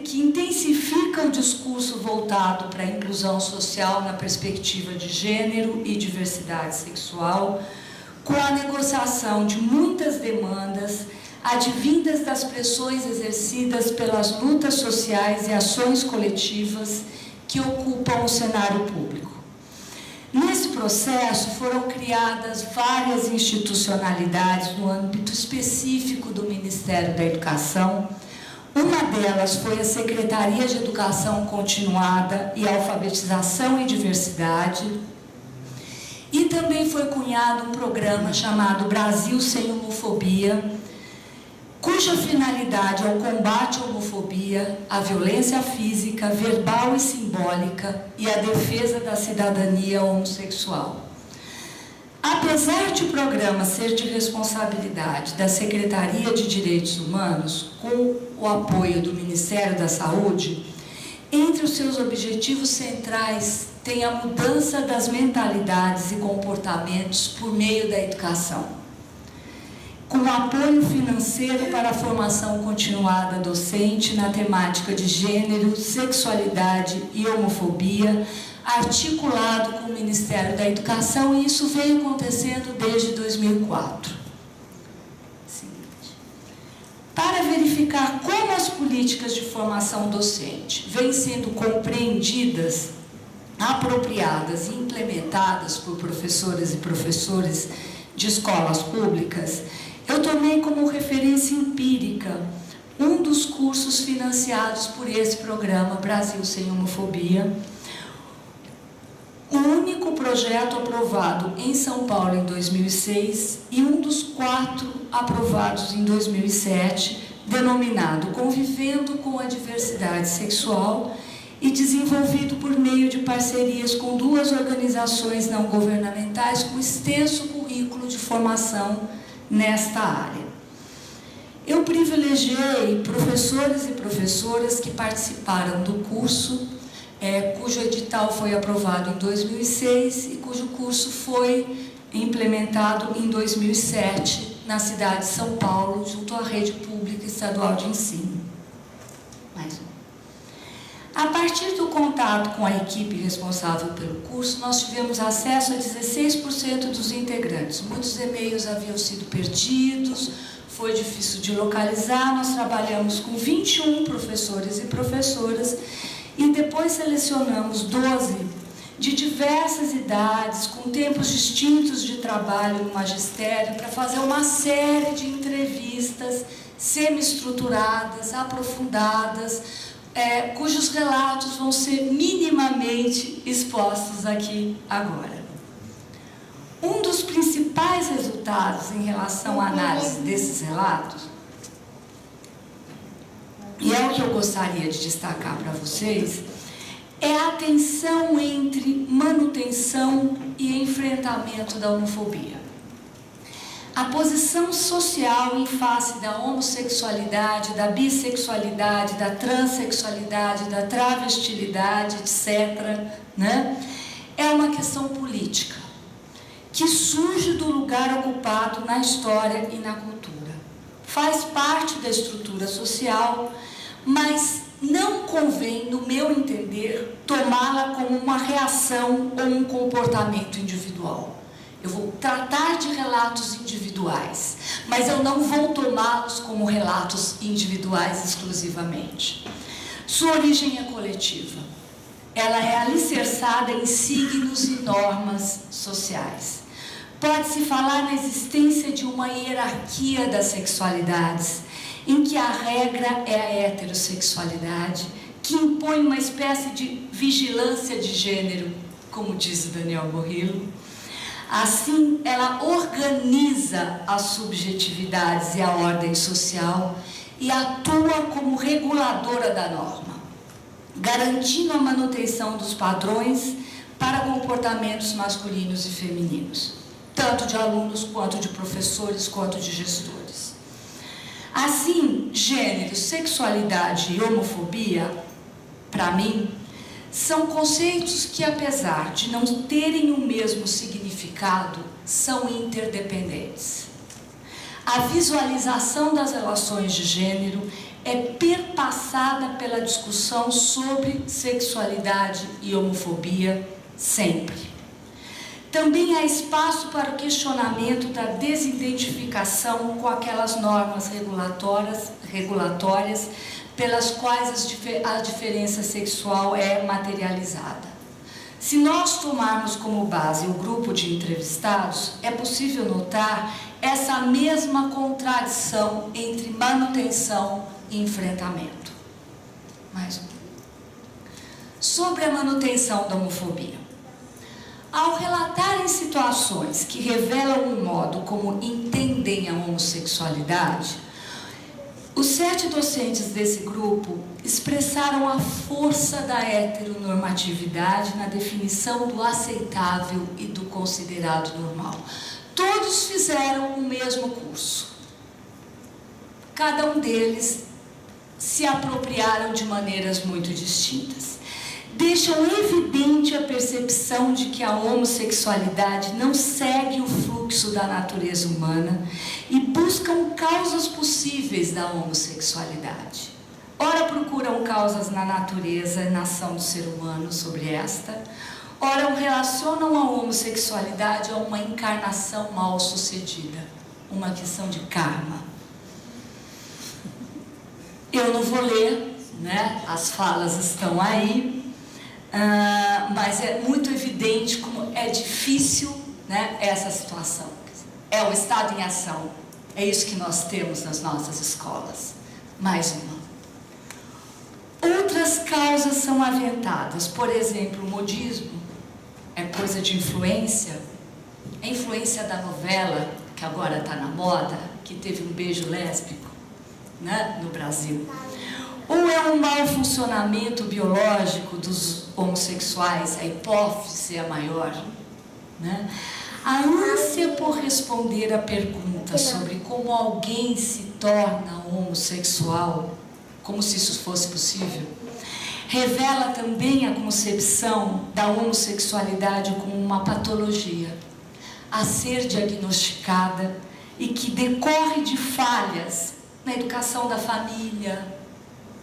que intensifica o discurso voltado para a inclusão social na perspectiva de gênero e diversidade sexual, com a negociação de muitas demandas advindas das pressões exercidas pelas lutas sociais e ações coletivas que ocupam o cenário público. Nesse processo foram criadas várias institucionalidades no âmbito específico do Ministério da Educação. Uma delas foi a Secretaria de Educação Continuada e Alfabetização e Diversidade, e também foi cunhado um programa chamado Brasil Sem Homofobia, cuja finalidade é o combate à homofobia, à violência física, verbal e simbólica e a defesa da cidadania homossexual. Apesar de o programa ser de responsabilidade da Secretaria de Direitos Humanos, com o apoio do Ministério da Saúde, entre os seus objetivos centrais tem a mudança das mentalidades e comportamentos por meio da educação. Com apoio financeiro para a formação continuada docente na temática de gênero, sexualidade e homofobia, articulado com o Ministério da Educação, e isso veio acontecendo desde 2004. Para verificar como as políticas de formação docente vêm sendo compreendidas, apropriadas e implementadas por professoras e professores de escolas públicas, eu tomei como referência empírica um dos cursos financiados por esse programa Brasil Sem Homofobia, o único projeto aprovado em São Paulo em 2006 e um dos 4 aprovados em 2007, denominado Convivendo com a Diversidade Sexual, e desenvolvido por meio de parcerias com 2 organizações não governamentais com extenso currículo de formação nesta área. Eu privilegiei professores e professoras que participaram do curso, cujo edital foi aprovado em 2006 e cujo curso foi implementado em 2007 na cidade de São Paulo, junto à rede pública estadual de ensino. Mais um. A partir do contato com a equipe responsável pelo curso, nós tivemos acesso a 16% dos integrantes. Muitos e-mails haviam sido perdidos, foi difícil de localizar. Nós trabalhamos com 21 professores e professoras e depois selecionamos 12 de diversas idades, com tempos distintos de trabalho no magistério, para fazer uma série de entrevistas semi-estruturadas, aprofundadas, cujos relatos vão ser minimamente expostos aqui agora. Um dos principais resultados em relação à análise desses relatos, e é o que eu gostaria de destacar para vocês, é a tensão entre manutenção e enfrentamento da homofobia. A posição social em face da homossexualidade, da bissexualidade, da transexualidade, da travestilidade, etc., é uma questão política, que surge do lugar ocupado na história e na cultura. Faz parte da estrutura social, mas não convém, no meu entender, tomá-la como uma reação ou um comportamento individual. Eu vou tratar de relatos individuais, mas eu não vou tomá-los como relatos individuais exclusivamente. Sua origem é coletiva. Ela é alicerçada em signos e normas sociais. Pode-se falar na existência de uma hierarquia das sexualidades, em que a regra é a heterossexualidade, que impõe uma espécie de vigilância de gênero como diz o Daniel Bourrillo. Assim, ela organiza as subjetividades e a ordem social e atua como reguladora da norma, garantindo a manutenção dos padrões para comportamentos masculinos e femininos, tanto de alunos, quanto de professores, quanto de gestores. Assim, gênero, sexualidade e homofobia, para mim, são conceitos que, apesar de não terem o mesmo significado, são interdependentes. A visualização das relações de gênero é perpassada pela discussão sobre sexualidade e homofobia sempre. Também há espaço para o questionamento da desidentificação com aquelas normas regulatórias pelas quais a diferença sexual é materializada. Se nós tomarmos como base o grupo de entrevistados, é possível notar essa mesma contradição entre manutenção e enfrentamento. Mais um. Sobre a manutenção da homofobia. Ao relatarem situações que revelam o modo como entendem a homossexualidade, os 7 docentes desse grupo expressaram a força da heteronormatividade na definição do aceitável e do considerado normal. Todos fizeram o mesmo curso. Cada um deles se apropriaram de maneiras muito distintas. Deixam evidente a percepção de que a homossexualidade não segue o fluxo da natureza humana e buscam causas possíveis da homossexualidade. Ora procuram causas na natureza e na ação do ser humano sobre esta, ora relacionam a homossexualidade a uma encarnação mal sucedida, uma questão de karma. Eu não vou ler, né? As falas estão aí. Mas é muito evidente como é difícil, né, essa situação. É o Estado em ação. É isso que nós temos nas nossas escolas. Mais uma. Outras causas são aventadas. Por exemplo, o modismo é coisa de influência. A influência da novela, que agora está na moda, que teve um beijo lésbico, né, no Brasil. Ou é um mau funcionamento biológico dos homossexuais, a hipófise é a maior, né? A ânsia por responder a pergunta sobre como alguém se torna homossexual, como se isso fosse possível, revela também a concepção da homossexualidade como uma patologia a ser diagnosticada e que decorre de falhas na educação da família,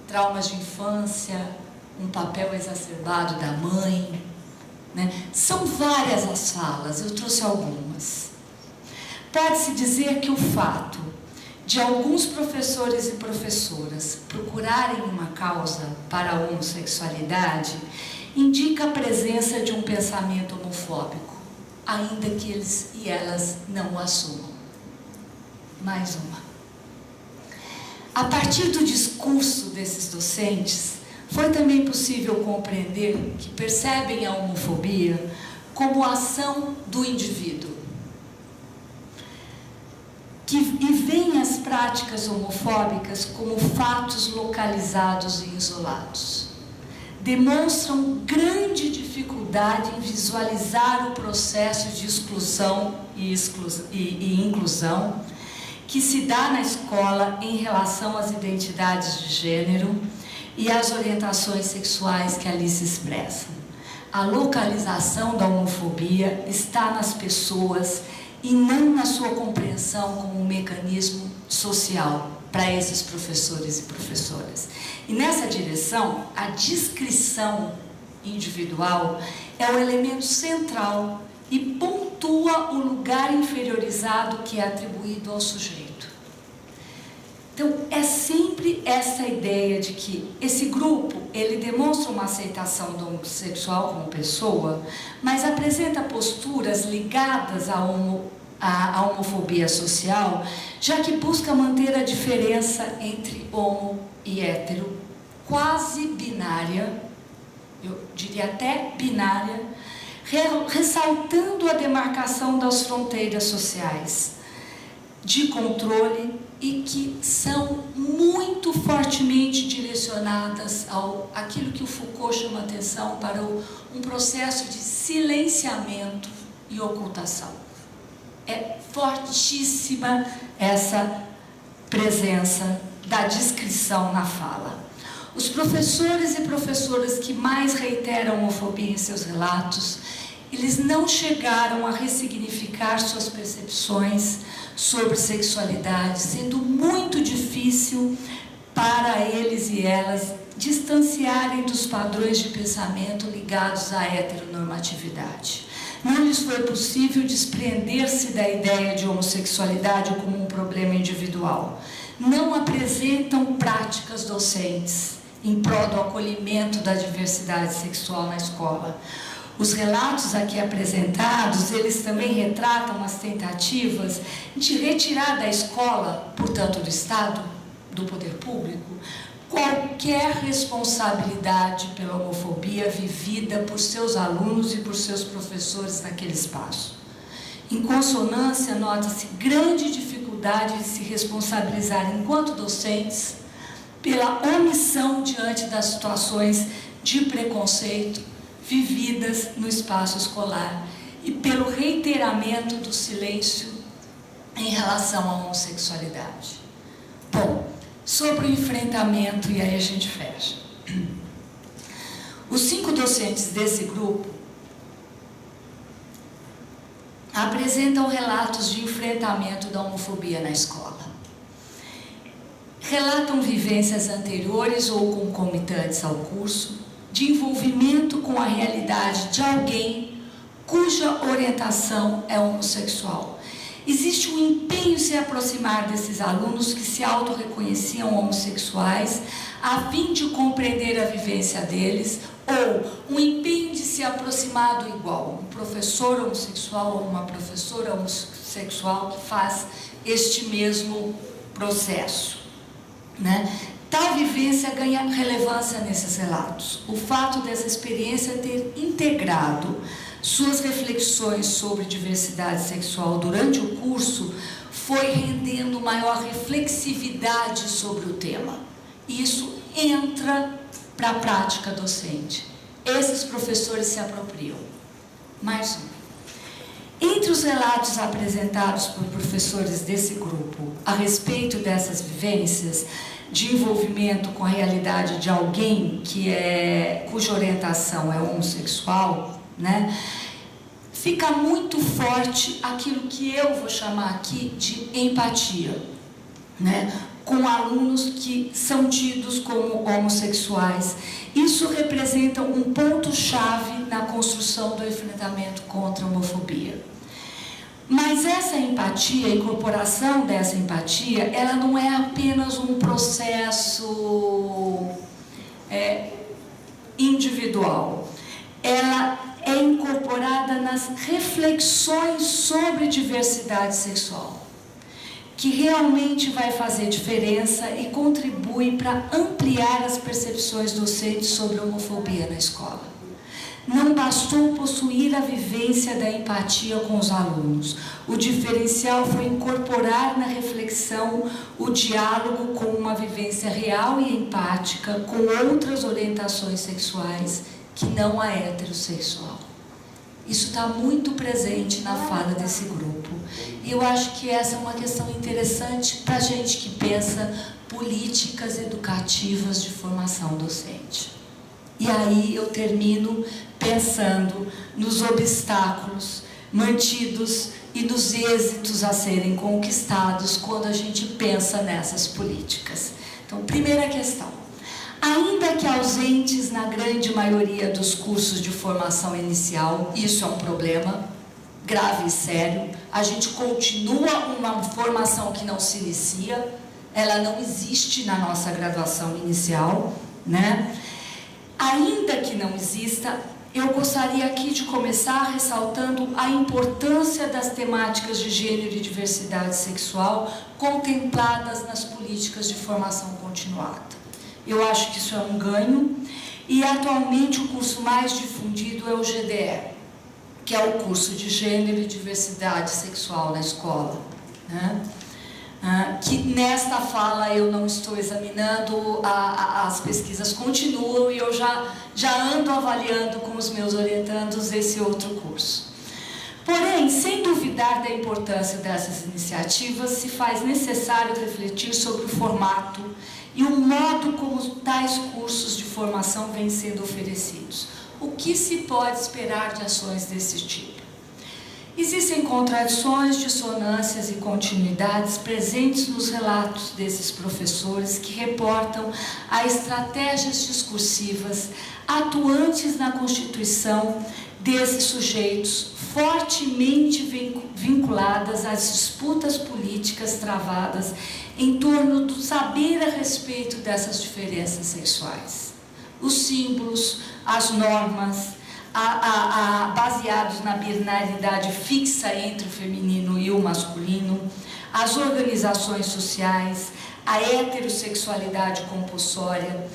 traumas de infância, um papel exacerbado da mãe, né? São várias as falas, eu trouxe algumas. Pode-se dizer que o fato de alguns professores e professoras procurarem uma causa para a homossexualidade indica a presença de um pensamento homofóbico, ainda que eles e elas não o assumam. Mais uma. A partir do discurso desses docentes, foi também possível compreender que percebem a homofobia como ação do indivíduo, e veem as práticas homofóbicas como fatos localizados e isolados. Demonstram grande dificuldade em visualizar o processo de exclusão e inclusão que se dá na escola em relação às identidades de gênero e às orientações sexuais que ali se expressam. A localização da homofobia está nas pessoas e não na sua compreensão como um mecanismo social para esses professores e professoras. E nessa direção, a descrição individual é o elemento central e pontua o lugar inferiorizado que é atribuído ao sujeito. Então, é sempre essa ideia de que esse grupo, ele demonstra uma aceitação do homossexual como pessoa, mas apresenta posturas ligadas à homofobia social, já que busca manter a diferença entre homo e hétero, quase binária, eu diria até binária, ressaltando a demarcação das fronteiras sociais de controle e que são muito fortemente direcionadas àquilo que o Foucault chama atenção para um processo de silenciamento e ocultação. É fortíssima essa presença da descrição na fala. Os professores e professoras que mais reiteram a homofobia em seus relatos, eles não chegaram a ressignificar suas percepções sobre sexualidade, sendo muito difícil para eles e elas distanciarem dos padrões de pensamento ligados à heteronormatividade. Não lhes foi possível desprender-se da ideia de homossexualidade como um problema individual. Não apresentam práticas docentes em prol do acolhimento da diversidade sexual na escola. Os relatos aqui apresentados, eles também retratam as tentativas de retirar da escola, portanto do Estado, do poder público, qualquer responsabilidade pela homofobia vivida por seus alunos e por seus professores naquele espaço. Em consonância, nota-se grande dificuldade de se responsabilizar enquanto docentes pela omissão diante das situações de preconceito vividas no espaço escolar e pelo reiteramento do silêncio em relação à homossexualidade. Bom, sobre o enfrentamento, e aí a gente fecha. Os 5 docentes desse grupo apresentam relatos de enfrentamento da homofobia na escola. Relatam vivências anteriores ou concomitantes ao curso, de envolvimento com a realidade de alguém cuja orientação é homossexual. Existe um empenho em se aproximar desses alunos que se autorreconheciam homossexuais, a fim de compreender a vivência deles, ou um empenho de se aproximar do igual, um professor homossexual ou uma professora homossexual que faz este mesmo processo, né? Tal vivência ganha relevância nesses relatos. O fato dessa experiência ter integrado suas reflexões sobre diversidade sexual durante o curso foi rendendo maior reflexividade sobre o tema. Isso entra para a prática docente. Esses professores se apropriam. Mais um. Entre os relatos apresentados por professores desse grupo a respeito dessas vivências, de envolvimento com a realidade de alguém cuja orientação é homossexual, né, fica muito forte aquilo que eu vou chamar aqui de empatia, né, com alunos que são tidos como homossexuais. Isso representa um ponto-chave na construção do enfrentamento contra a homofobia. Mas essa empatia, a incorporação dessa empatia, ela não é apenas um processo individual. Ela é incorporada nas reflexões sobre diversidade sexual, que realmente vai fazer diferença e contribui para ampliar as percepções docentes sobre a homofobia na escola. Não bastou possuir a vivência da empatia com os alunos. O diferencial foi incorporar na reflexão o diálogo com uma vivência real e empática com outras orientações sexuais que não a heterossexual. Isso está muito presente na fala desse grupo. E eu acho que essa é uma questão interessante para a gente que pensa políticas educativas de formação docente. E aí eu termino pensando nos obstáculos mantidos e nos êxitos a serem conquistados quando a gente pensa nessas políticas. Então, primeira questão. Ainda que ausentes na grande maioria dos cursos de formação inicial, isso é um problema grave e sério. A gente continua uma formação que não se inicia, ela não existe na nossa graduação inicial, né? Ainda que não exista, eu gostaria aqui de começar ressaltando a importância das temáticas de gênero e diversidade sexual contempladas nas políticas de formação continuada. Eu acho que isso é um ganho e atualmente o curso mais difundido é o GDE, que é o curso de Gênero e Diversidade Sexual na Escola, né? Que nesta fala eu não estou examinando, as pesquisas continuam e eu já ando avaliando com os meus orientandos esse outro curso. Porém, sem duvidar da importância dessas iniciativas, se faz necessário refletir sobre o formato e o modo como tais cursos de formação vêm sendo oferecidos. O que se pode esperar de ações desse tipo? Existem contradições, dissonâncias e continuidades presentes nos relatos desses professores que reportam a estratégias discursivas atuantes na constituição desses sujeitos, fortemente vinculadas às disputas políticas travadas em torno do saber a respeito dessas diferenças sexuais. Os símbolos, as normas, baseados na binaridade fixa entre o feminino e o masculino, as organizações sociais, a heterossexualidade compulsória.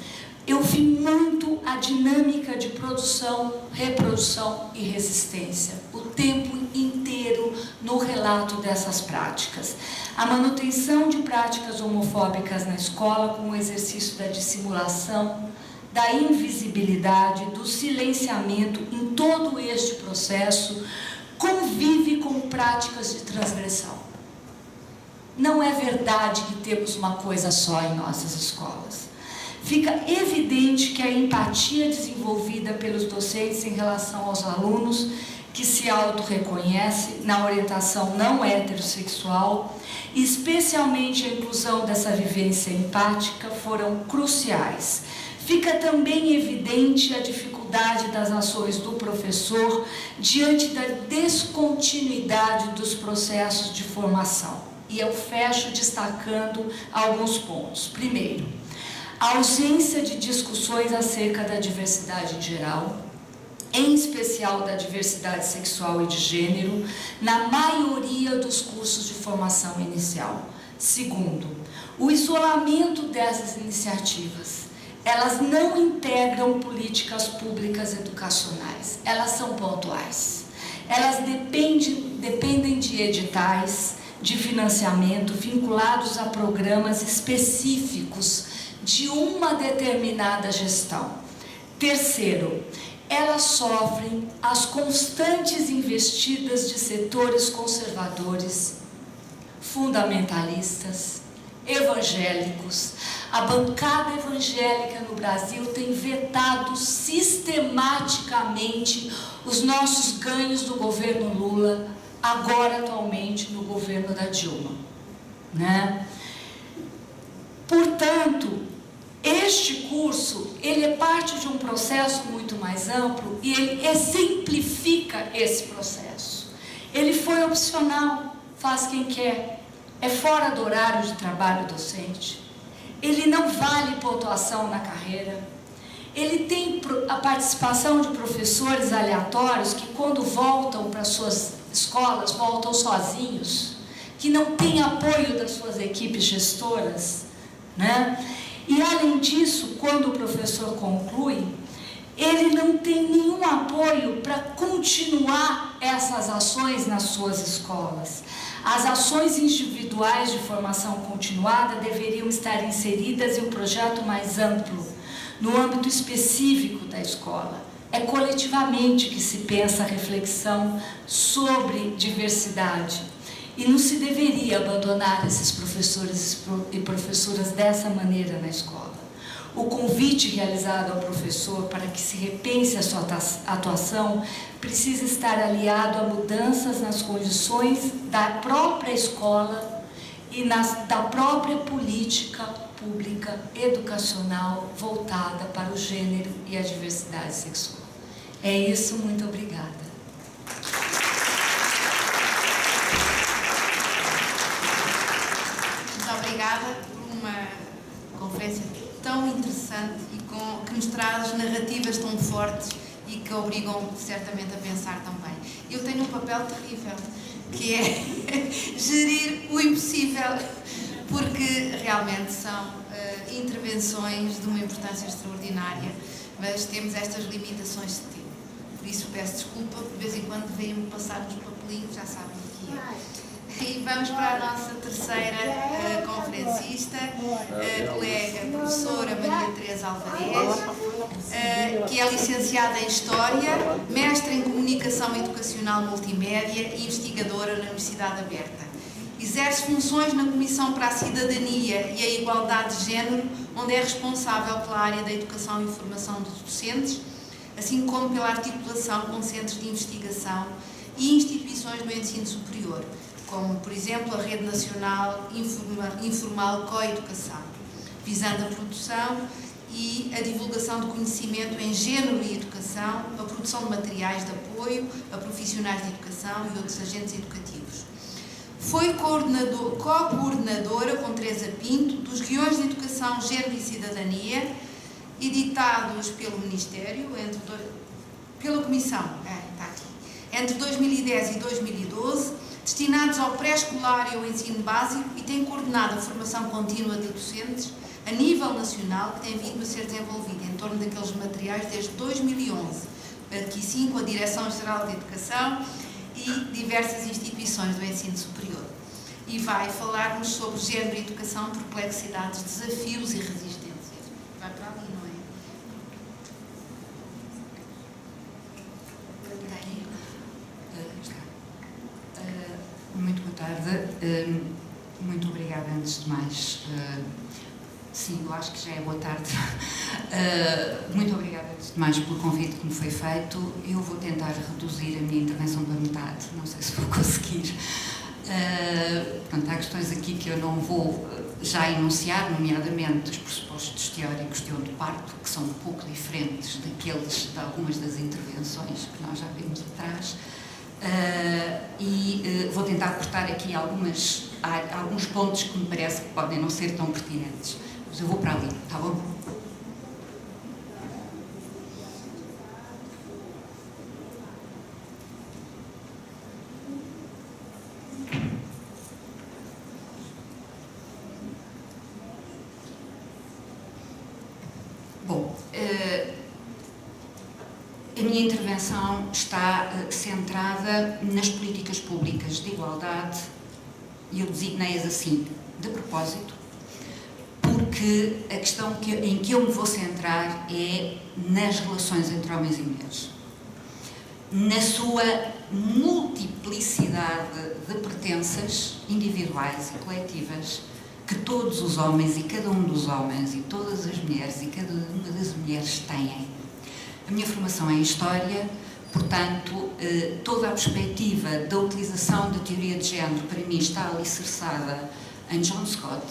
Eu vi muito a dinâmica de produção, reprodução e resistência, o tempo inteiro no relato dessas práticas. A manutenção de práticas homofóbicas na escola com o exercício da dissimulação, da invisibilidade, do silenciamento em todo este processo, convive com práticas de transgressão. Não é verdade que temos uma coisa só em nossas escolas. Fica evidente que a empatia desenvolvida pelos docentes em relação aos alunos que se autorreconhecem na orientação não heterossexual, especialmente a inclusão dessa vivência empática, foram cruciais. Fica também evidente a dificuldade das ações do professor diante da descontinuidade dos processos de formação. E eu fecho destacando alguns pontos. Primeiro, a ausência de discussões acerca da diversidade em geral, em especial da diversidade sexual e de gênero, na maioria dos cursos de formação inicial. Segundo, o isolamento dessas iniciativas. Elas não integram políticas públicas educacionais, elas são pontuais. Elas dependem de editais, de financiamento vinculados a programas específicos de uma determinada gestão. Terceiro, elas sofrem as constantes investidas de setores conservadores, fundamentalistas, evangélicos. A bancada evangélica no Brasil tem vetado sistematicamente os nossos ganhos do governo Lula, agora atualmente no governo da Dilma, né? Portanto, este curso, ele é parte de um processo muito mais amplo e ele exemplifica esse processo. Ele foi opcional, faz quem quer, é fora do horário de trabalho docente. Ele não vale pontuação na carreira. Ele tem a participação de professores aleatórios que, quando voltam para suas escolas, voltam sozinhos, que não têm apoio das suas equipes gestoras, né? E, além disso, quando o professor conclui, ele não tem nenhum apoio para continuar essas ações nas suas escolas. As ações individuais de formação continuada deveriam estar inseridas em um projeto mais amplo, no âmbito específico da escola. É coletivamente que se pensa a reflexão sobre diversidade. E não se deveria abandonar esses professores e professoras dessa maneira na escola. O convite realizado ao professor para que se repense a sua atuação precisa estar aliado a mudanças nas condições da própria escola e da própria política pública educacional voltada para o gênero e a diversidade sexual. É isso, muito obrigada. Muito obrigada por uma conferência tão interessante e que nos traz narrativas tão fortes e que obrigam certamente a pensar também. Eu tenho um papel terrível, que é gerir o impossível, porque realmente são intervenções de uma importância extraordinária, mas temos estas limitações de tempo. por isso peço desculpa, de vez em quando vêm-me passar nos papelinhos, já sabem o que é. E vamos para a nossa terceira conferencista, a colega professora Maria Teresa Alvarez, que é licenciada em História, mestre em Comunicação Educacional Multimédia e investigadora na Universidade Aberta. Exerce funções na Comissão para a Cidadania e a Igualdade de Género, onde é responsável pela área da Educação e Formação dos docentes, assim como pela articulação com centros de investigação e instituições do ensino superior, como, por exemplo, a Rede Nacional Informal Coeducação, visando a produção e a divulgação de conhecimento em género e educação, a produção de materiais de apoio a profissionais de educação e outros agentes educativos. Foi co-coordenadora com Teresa Pinto dos guiões de Educação, Género e Cidadania, editados pelo Ministério, pela Comissão, está aqui, entre 2010 e 2012, destinados ao pré-escolar e ao ensino básico, e tem coordenado a formação contínua de docentes a nível nacional, que tem vindo a ser desenvolvida em torno daqueles materiais desde 2011, aqui sim com a Direção-Geral de Educação e diversas instituições do ensino superior. E vai falar-nos sobre género e educação, perplexidades, desafios e resistências. Vai para ali, não é? Muito boa tarde. Muito obrigada, antes de mais. Sim, eu acho que já é boa tarde. Muito obrigada, antes de mais, pelo convite que me foi feito. Eu vou tentar reduzir a minha intervenção para metade, não sei se vou conseguir. Portanto, há questões aqui que eu não vou já enunciar, nomeadamente os pressupostos teóricos de onde parto, que são um pouco diferentes daqueles de algumas das intervenções que nós já vimos atrás. Vou tentar cortar aqui alguns pontos que me parece que podem não ser tão pertinentes. Mas eu vou para ali, está bom? Bom, a minha intervenção está centrada nas políticas públicas de igualdade, e eu designei-as assim, de propósito, porque a questão em que eu me vou centrar é nas relações entre homens e mulheres. Na sua multiplicidade de pertenças individuais e coletivas que todos os homens e cada um dos homens e todas as mulheres e cada uma das mulheres têm. A minha formação é em História, portanto, toda a perspectiva da utilização da teoria de género para mim está alicerçada em John Scott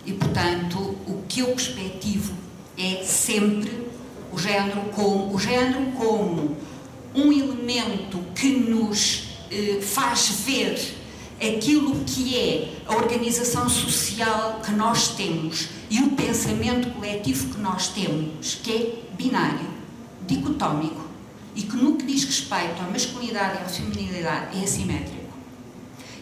e, portanto, o que eu perspectivo é sempre o género como um elemento que nos faz ver aquilo que é a organização social que nós temos e o pensamento coletivo que nós temos, que é binário, dicotómico, e que no que diz respeito à masculinidade e à feminilidade é assimétrico.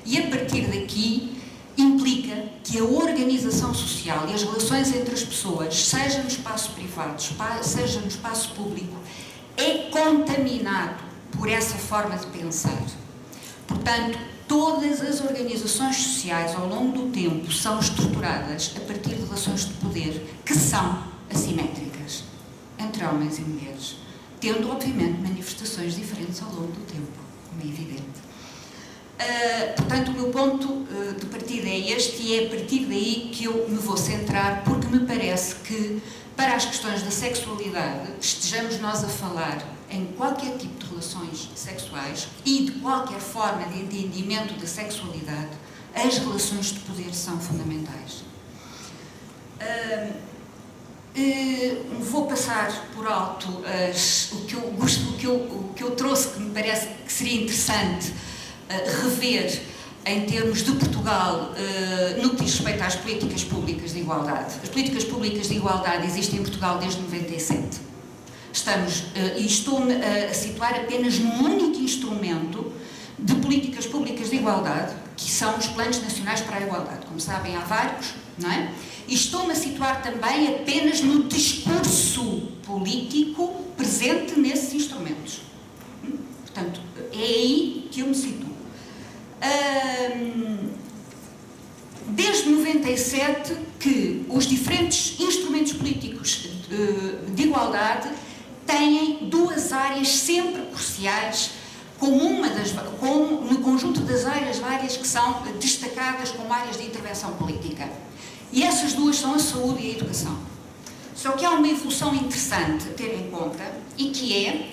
E a partir daqui implica que a organização social e as relações entre as pessoas, seja no espaço privado, seja no espaço público, é contaminado por essa forma de pensar. Portanto, todas as organizações sociais ao longo do tempo são estruturadas a partir de relações de poder que são assimétricas entre homens e mulheres, tendo, obviamente, manifestações diferentes ao longo do tempo, como é evidente. Portanto, o meu ponto de partida é este e é a partir daí que eu me vou centrar, porque me parece que, para as questões da sexualidade, estejamos nós a falar em qualquer tipo de relações sexuais e de qualquer forma de entendimento da sexualidade, as relações de poder são fundamentais. Vou passar por alto o que eu trouxe, que me parece que seria interessante rever em termos de Portugal no que diz respeito às políticas públicas de igualdade. As políticas públicas de igualdade existem em Portugal desde 97. Estou-me a situar apenas num único instrumento de políticas públicas de igualdade, que são os Planos Nacionais para a Igualdade. Como sabem, há vários, não é? E estou-me a situar também apenas no discurso político presente nesses instrumentos. aí que eu me situo. Desde 97 que os diferentes instrumentos políticos de igualdade têm duas áreas sempre cruciais, como no conjunto das áreas várias que são destacadas como áreas de intervenção política. E essas duas são a saúde e a educação. Só que há uma evolução interessante a ter em conta, e que é,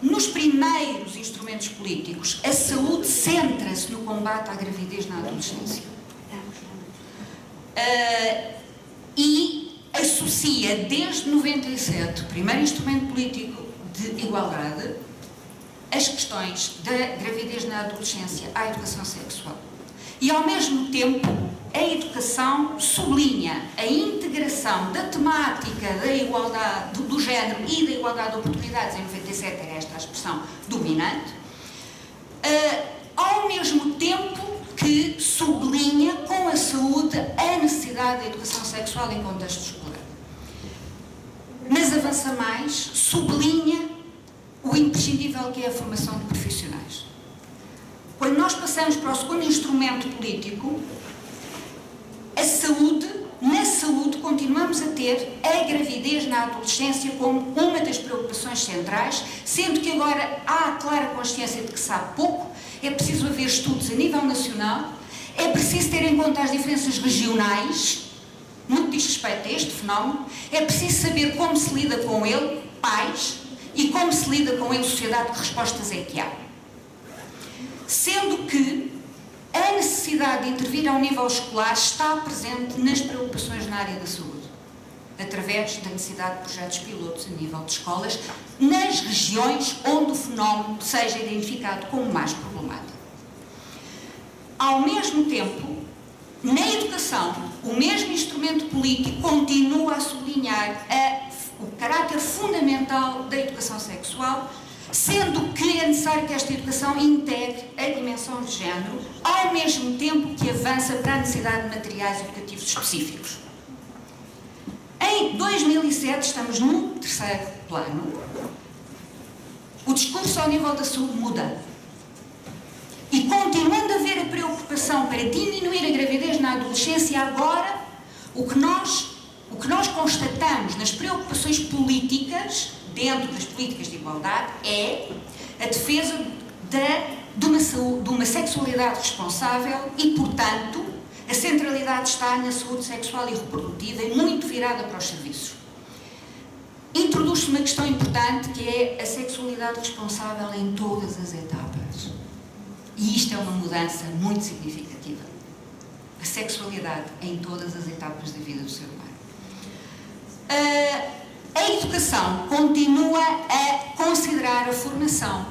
nos primeiros instrumentos políticos, a saúde centra-se no combate à gravidez na adolescência. E associa desde 97, o primeiro instrumento político de igualdade, as questões da gravidez na adolescência à educação sexual. E, ao mesmo tempo, a educação sublinha a integração da temática da igualdade do género e da igualdade de oportunidades. Em 97 era esta a expressão dominante, ao mesmo tempo que sublinha com a saúde a necessidade da educação sexual em contexto escolar. Mas avança mais, sublinha o imprescindível que é a formação de profissionais. Quando nós passamos para o segundo instrumento político, a saúde, na saúde continuamos a ter a gravidez na adolescência como uma das preocupações centrais, sendo que agora há a clara consciência de que se sabe pouco, é preciso haver estudos a nível nacional, é preciso ter em conta as diferenças regionais, no que diz respeito a este fenómeno, é preciso saber como se lida com ele, pais, e como se lida com ele, sociedade, que respostas é que há. Sendo que a necessidade de intervir ao nível escolar está presente nas preocupações na área da saúde, através da necessidade de projetos pilotos a nível de escolas, nas regiões onde o fenómeno seja identificado como mais problemático. Ao mesmo tempo, na educação, o mesmo instrumento político continua a sublinhar o caráter fundamental da educação sexual, sendo que é necessário que esta educação integre a dimensão de género, ao mesmo tempo que avança para a necessidade de materiais educativos específicos. Em 2007, estamos num terceiro plano, o discurso ao nível da saúde muda. E continuando a haver a preocupação para diminuir a gravidez na adolescência, agora o que nós constatamos nas preocupações políticas, dentro das políticas de igualdade, é a defesa de uma sexualidade responsável e, portanto, a centralidade está na saúde sexual e reprodutiva e muito virada para os serviços. Introduz-se uma questão importante que é a sexualidade responsável em todas as etapas. E isto é uma mudança muito significativa. A sexualidade em todas as etapas da vida do ser humano. A educação continua a considerar a formação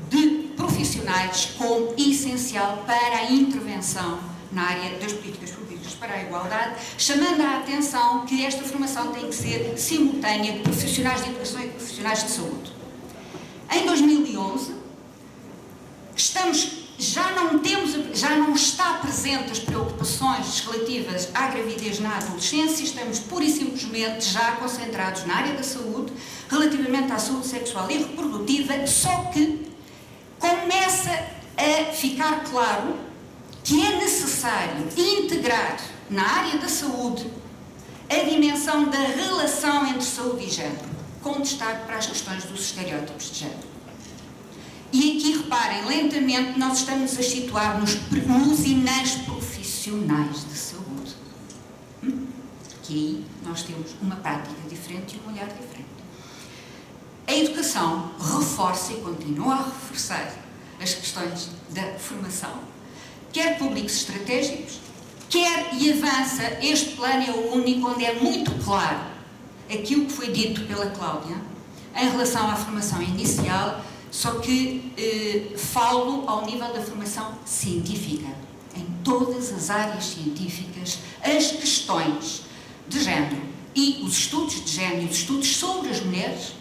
de profissionais como essencial para a intervenção na área das políticas públicas para a igualdade, chamando a atenção que esta formação tem que ser simultânea de profissionais de educação e profissionais de saúde. Em 2011, já não está presente as preocupações relativas à gravidez na adolescência, estamos pura e simplesmente já concentrados na área da saúde, relativamente à saúde sexual e reprodutiva, só que começa a ficar claro que é necessário integrar na área da saúde a dimensão da relação entre saúde e género, com destaque para as questões dos estereótipos de género. E aqui, reparem, lentamente nós estamos a situar nos e nas profissionais de saúde. Que aí nós temos uma prática diferente e um olhar diferente. A educação reforça e continua a reforçar as questões da formação, quer públicos estratégicos, quer e avança. Este plano é o único onde é muito claro aquilo que foi dito pela Cláudia em relação à formação inicial, só que falo ao nível da formação científica. Em todas as áreas científicas, as questões de género e os estudos de género e os estudos sobre as mulheres,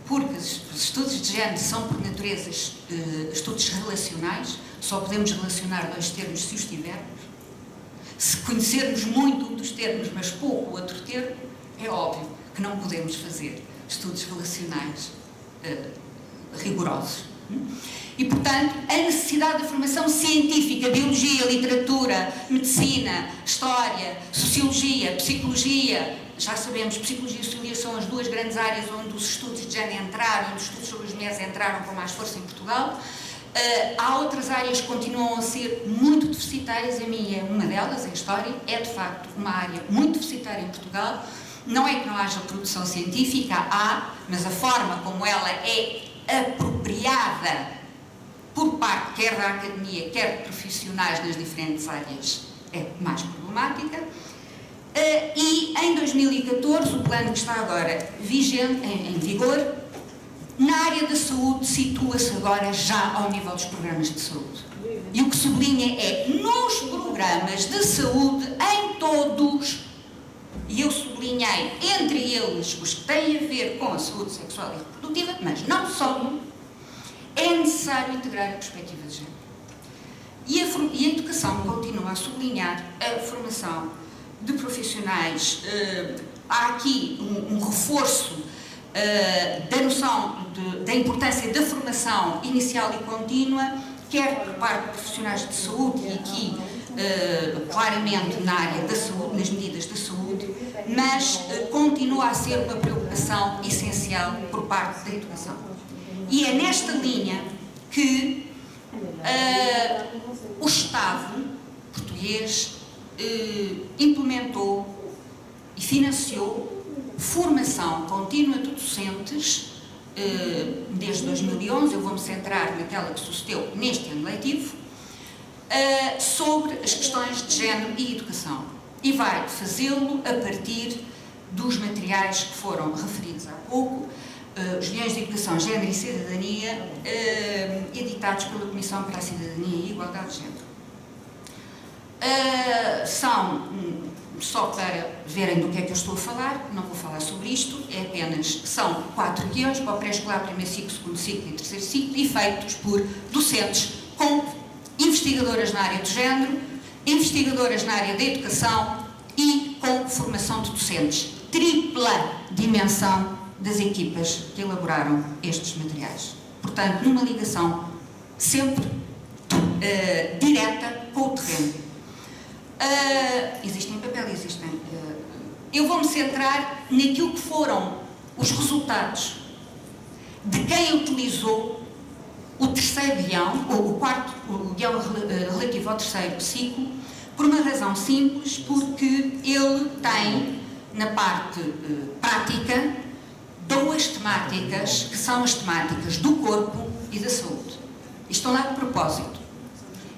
porque os estudos de género são, por natureza, estudos relacionais, só podemos relacionar dois termos se os tivermos. Se conhecermos muito um dos termos, mas pouco o outro termo, é óbvio que não podemos fazer estudos relacionais rigorosos. E, portanto, a necessidade da formação científica, biologia, literatura, medicina, história, sociologia, psicologia, já sabemos, psicologia e sociologia são as duas grandes áreas onde os estudos de género entraram, onde os estudos sobre as mulheres entraram com mais força em Portugal. Há outras áreas que continuam a ser muito deficitárias, a minha é uma delas, a história, é de facto uma área muito deficitária em Portugal. Não é que não haja produção científica, há, mas a forma como ela é apropriada por parte quer da academia, quer de profissionais nas diferentes áreas é mais problemática. E em 2014, o plano que está agora vigente, em vigor, na área da saúde, situa-se agora já ao nível dos programas de saúde. E o que sublinha é, nos programas de saúde, em todos, e eu sublinhei, entre eles, os que têm a ver com a saúde sexual e reprodutiva, mas não só, é necessário integrar a perspectiva de género. E a educação continua a sublinhar a formação de profissionais. Há aqui um reforço da noção da importância da formação inicial e contínua, quer por parte de profissionais de saúde, e aqui claramente na área da saúde, nas medidas da saúde, mas continua a ser uma preocupação essencial por parte da educação. E é nesta linha que o Estado português implementou e financiou formação contínua de docentes desde 2011, eu vou-me centrar naquela que sucedeu neste ano letivo, sobre as questões de género e educação. E vai fazê-lo a partir dos materiais que foram referidos há pouco, os Guiões de Educação, Género e Cidadania, editados pela Comissão para a Cidadania e Igualdade de Género. São, só para verem do que é que eu estou a falar, não vou falar sobre isto, são 4 guiões para o pré-escolar, primeiro ciclo, segundo ciclo e terceiro ciclo, e feitos por docentes com investigadoras na área do género, investigadoras na área da educação e com formação de docentes. Tripla dimensão das equipas que elaboraram estes materiais. Portanto, numa ligação sempre direta com o terreno. Existem papel, existem. Eu vou-me centrar naquilo que foram os resultados de quem utilizou o terceiro guião, ou o guião relativo ao terceiro ciclo, por uma razão simples, porque ele tem, na parte prática, 2 temáticas, que são as temáticas do corpo e da saúde. E estão lá de propósito.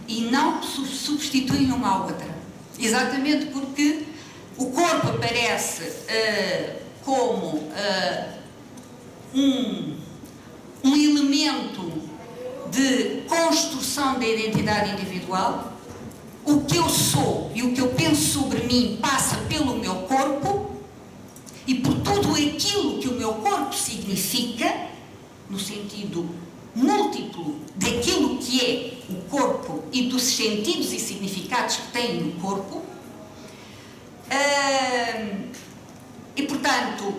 E não substituem uma à outra. Exatamente porque o corpo aparece como um elemento de construção da identidade individual. O que eu sou e o que eu penso sobre mim passa pelo meu corpo, e por tudo aquilo que o meu corpo significa, no sentido múltiplo daquilo que é o corpo e dos sentidos e significados que tem no corpo, e portanto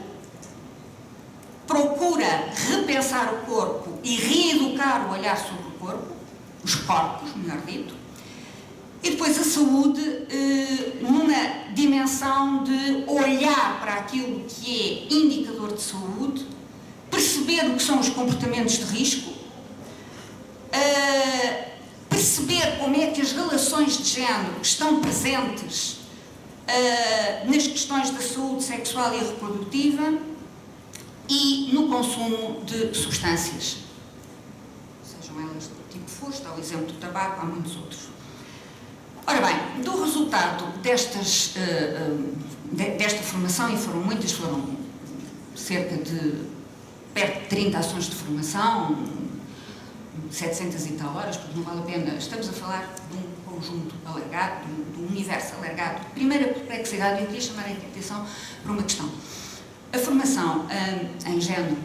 procura repensar o corpo e reeducar o olhar sobre o corpo, os corpos, melhor dito, e depois a saúde numa dimensão de olhar para aquilo que é indicador de saúde, perceber o que são os comportamentos de risco, perceber como é que as relações de género estão presentes nas questões da saúde sexual e reprodutiva e no consumo de substâncias, sejam elas do tipo que for, está o exemplo do tabaco, há muitos outros. Ora bem, do resultado desta formação, e foram muitas, foram cerca de perto de 30 ações de formação, 700 e tal horas, porque não vale a pena, estamos a falar de um conjunto alargado, de um universo alargado. Primeira perplexidade, eu queria chamar a atenção para uma questão. A formação em género,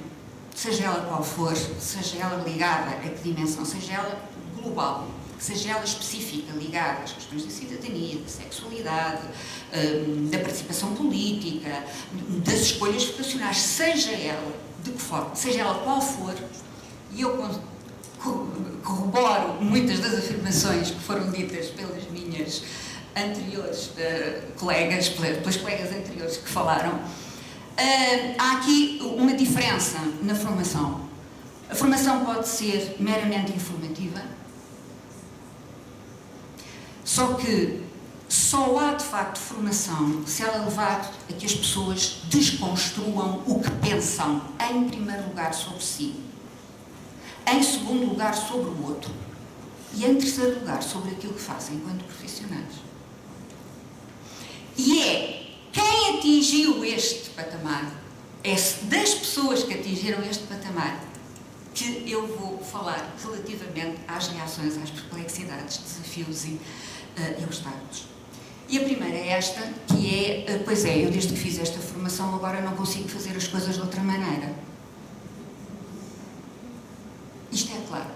seja ela qual for, seja ela ligada a que dimensão, seja ela global, seja ela específica, ligada às questões da cidadania, da sexualidade, da participação política, das escolhas vocacionais, seja ela de que forma, seja ela qual for, e eu corroboro muitas das afirmações que foram ditas pelas minhas anteriores colegas, pelos colegas anteriores que falaram. Há aqui uma diferença na formação. A formação pode ser meramente informativa, só que só há de facto formação se ela levar a que as pessoas desconstruam o que pensam, em primeiro lugar sobre si, em segundo lugar sobre o outro e em terceiro lugar sobre aquilo que fazem enquanto profissionais. E é quem atingiu este patamar, é das pessoas que atingiram este patamar, que eu vou falar relativamente às reações, às perplexidades, desafios e obstáculos. E a primeira é esta, que é, pois é, eu desde que fiz esta formação agora não consigo fazer as coisas de outra maneira. Isto é claro.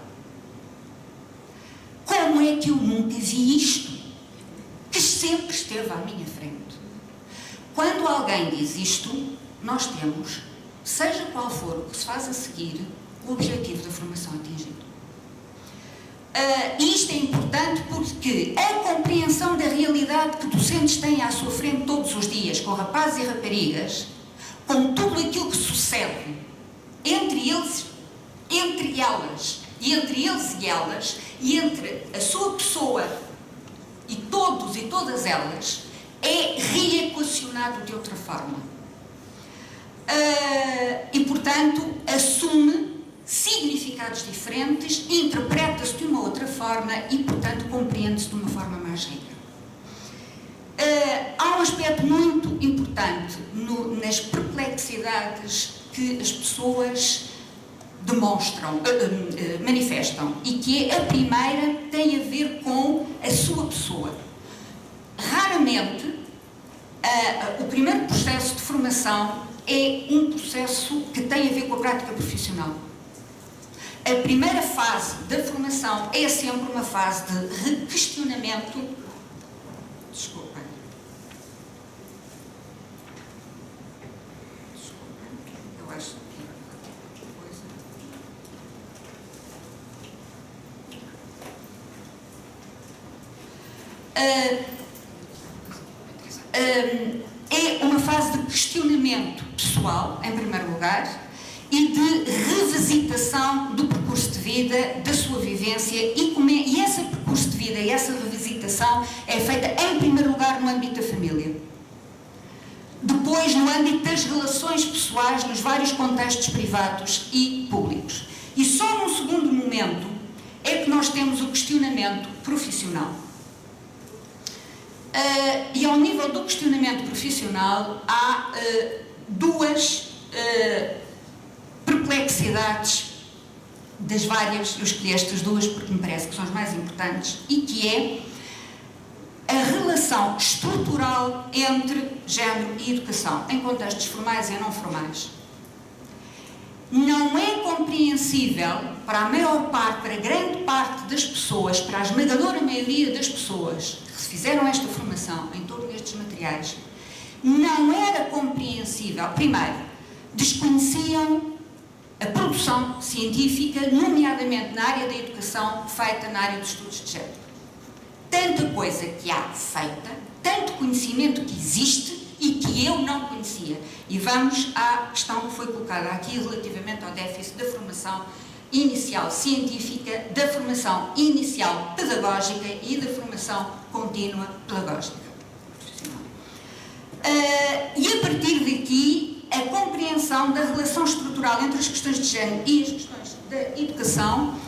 Como é que eu nunca vi isto? Que sempre esteve à minha frente. Quando alguém diz isto, nós temos, seja qual for o que se faz a seguir, o objetivo da formação atingido. Isto é importante porque a compreensão da realidade que docentes têm à sua frente todos os dias, com rapazes e raparigas, com tudo aquilo que sucede entre eles, entre elas, e entre eles e elas, e entre a sua pessoa e todos e todas elas, é reequacionado de outra forma. E, portanto, assume significados diferentes, interpreta-se de uma outra forma e, portanto, compreende-se de uma forma mais rica. Há um aspecto muito importante nas perplexidades que as pessoas demonstram, manifestam, e que é a primeira tem a ver com a sua pessoa. Raramente, o primeiro processo de formação é um processo que tem a ver com a prática profissional. A primeira fase da formação é sempre uma fase de requestionamento. Desculpem, eu acho que é uma fase de questionamento pessoal, em primeiro lugar, e de revisitação do percurso de vida, da sua vivência, e esse percurso de vida e essa revisitação é feita, em primeiro lugar, no âmbito da família. Depois, no âmbito das relações pessoais, nos vários contextos privados e públicos. E só num segundo momento é que nós temos o questionamento profissional. E ao nível do questionamento profissional há duas perplexidades das várias, eu escolhi estas duas porque me parece que são as mais importantes, e que é a relação estrutural entre género e educação, em contextos formais e não formais. Não é compreensível para a maior parte, para a grande parte das pessoas, para a esmagadora maioria das pessoas que fizeram esta formação em torno destes materiais, não era compreensível, primeiro, desconheciam a produção científica, nomeadamente na área da educação, feita na área dos estudos de género. Tanta coisa que há feita, tanto conhecimento que existe e que eu não conhecia. E vamos à questão que foi colocada aqui relativamente ao déficit da formação inicial científica, da formação inicial pedagógica e da formação contínua pedagógica. E a partir daqui, a compreensão da relação estrutural entre as questões de género e as questões da educação,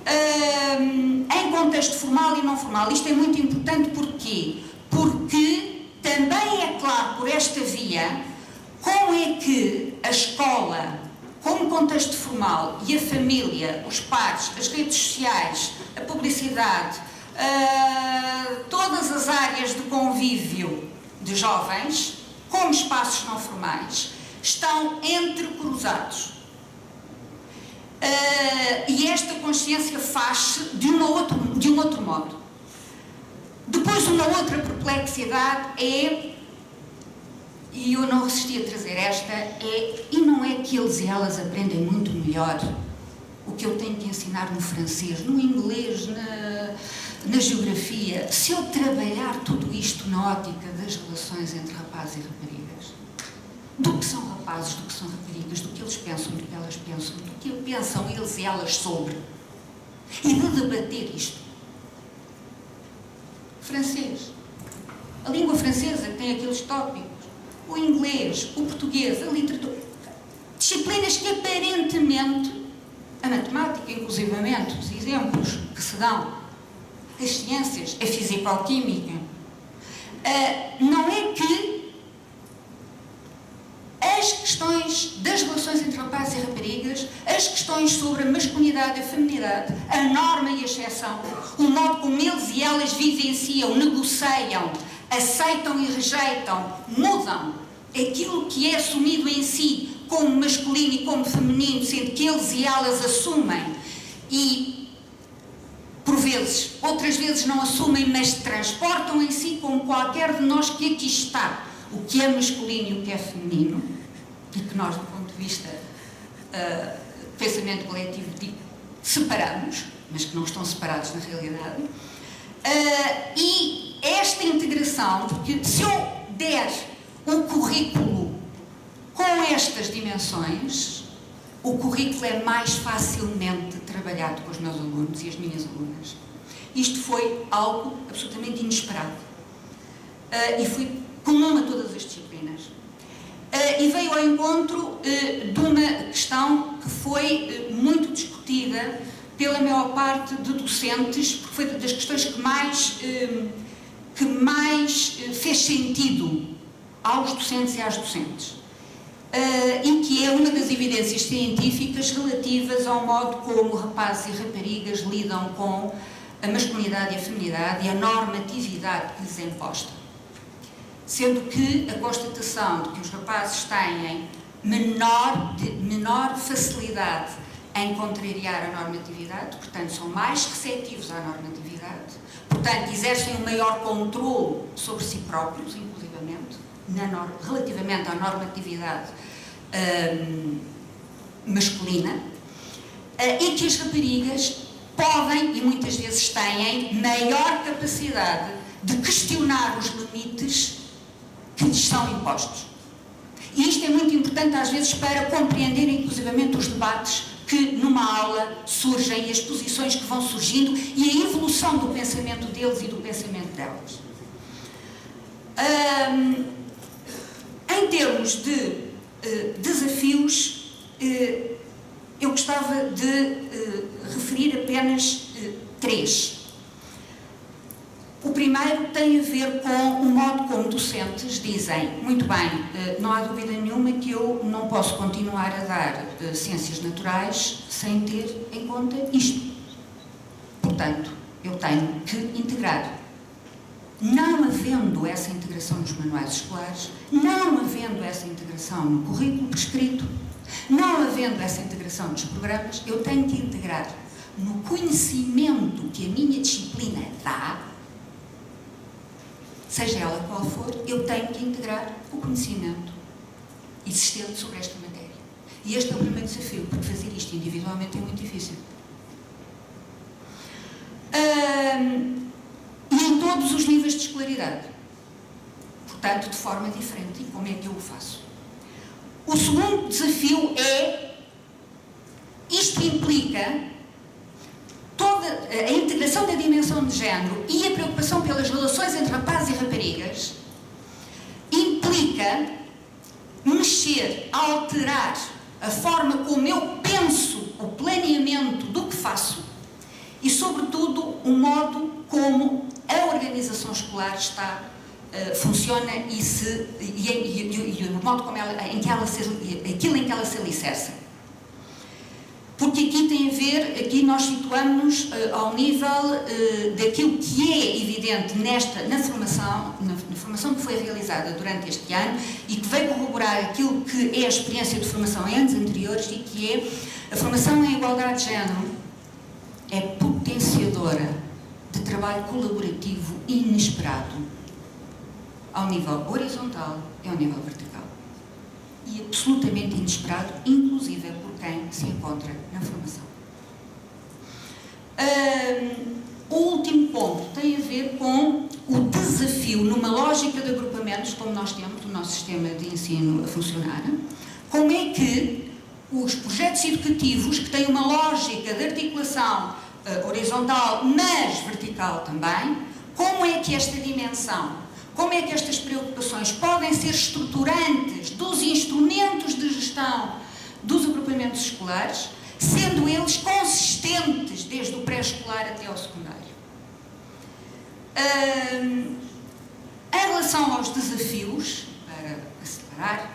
em contexto formal e não formal. Isto é muito importante, porquê? Porque também é claro por esta via como é que a escola, como contexto formal, e a família, os pares, as redes sociais, a publicidade, todas as áreas de convívio de jovens, como espaços não formais, estão entrecruzados. E esta consciência faz-se de um outro modo. Depois, uma outra perplexidade é, e eu não resisti a trazer esta, e não é que eles e elas aprendem muito melhor o que eu tenho que ensinar no francês, no inglês, na geografia, se eu trabalhar tudo isto na ótica das relações entre rapazes e raparigas, do que são rapazes, do que são raparigas, do que eles pensam, do que elas pensam, do que pensam eles e elas sobre, e de debater isto. Francês. A língua francesa tem aqueles tópicos, o inglês, o português, a literatura, disciplinas que aparentemente, a matemática inclusivamente, os exemplos que se dão, as ciências, a fisicoquímica, não é que as questões das relações entre rapazes e raparigas, as questões sobre a masculinidade e a feminidade, a norma e a exceção, o modo como eles e elas vivenciam, negociam, aceitam e rejeitam, mudam aquilo que é assumido em si como masculino e como feminino, sendo que eles e elas assumem e, por vezes, outras vezes não assumem, mas transportam em si como qualquer de nós que aqui está, o que é masculino e o que é feminino, e que nós, do ponto de vista pensamento coletivo, separamos, mas que não estão separados na realidade, e esta integração, porque se eu der um currículo com estas dimensões, o currículo é mais facilmente trabalhado com os meus alunos e as minhas alunas. Isto foi algo absolutamente inesperado. E foi comum a todas as disciplinas. E veio ao encontro de uma questão que foi muito discutida pela maior parte de docentes, porque foi das questões que mais fez sentido aos docentes e às docentes. E que é uma das evidências científicas relativas ao modo como rapazes e raparigas lidam com a masculinidade e a feminidade e a normatividade que lhes é imposta. Sendo que a constatação de que os rapazes têm menor facilidade em contrariar a normatividade, portanto são mais receptivos à normatividade, portanto exercem um maior controle sobre si próprios, inclusivamente, relativamente à normatividade masculina, e que as raparigas podem, e muitas vezes têm, maior capacidade de questionar os limites que lhes são impostos. E isto é muito importante às vezes para compreender inclusivamente os debates que numa aula surgem e as posições que vão surgindo e a evolução do pensamento deles e do pensamento delas. Em termos de desafios, eu gostava de referir apenas 3. O primeiro tem a ver com o modo como docentes dizem, muito bem, não há dúvida nenhuma que eu não posso continuar a dar ciências naturais sem ter em conta isto. Portanto, eu tenho que integrar. Não havendo essa integração nos manuais escolares, não havendo essa integração no currículo prescrito, não havendo essa integração nos programas, eu tenho que integrar no conhecimento que a minha disciplina dá, seja ela qual for, eu tenho que integrar o conhecimento existente sobre esta matéria. E este é o primeiro desafio, porque fazer isto individualmente é muito difícil. E em todos os níveis de escolaridade. Portanto, de forma diferente. E como é que eu o faço? O segundo desafio é, isto implica toda a integração da dimensão de género e a preocupação pelas relações entre rapazes e raparigas, implica mexer, alterar a forma como eu penso o planeamento do que faço e, sobretudo, o modo como a organização escolar funciona e o modo como aquilo em que ela se alicerça. Porque aqui tem a ver, aqui nós situamos ao nível daquilo que é evidente na formação que foi realizada durante este ano e que veio corroborar aquilo que é a experiência de formação em anos anteriores e que é a formação em igualdade de género é potenciadora de trabalho colaborativo inesperado ao nível horizontal e ao nível vertical. E absolutamente inesperado, inclusive por quem se encontra na formação. último ponto tem a ver com o desafio, numa lógica de agrupamentos, como nós temos o nosso sistema de ensino a funcionar, como é que os projetos educativos, que têm uma lógica de articulação horizontal, mas vertical também, como é que esta dimensão, como é que estas preocupações podem ser estruturantes dos instrumentos de gestão dos agrupamentos escolares, sendo eles consistentes desde o pré-escolar até ao secundário. Em relação aos desafios, para acelerar,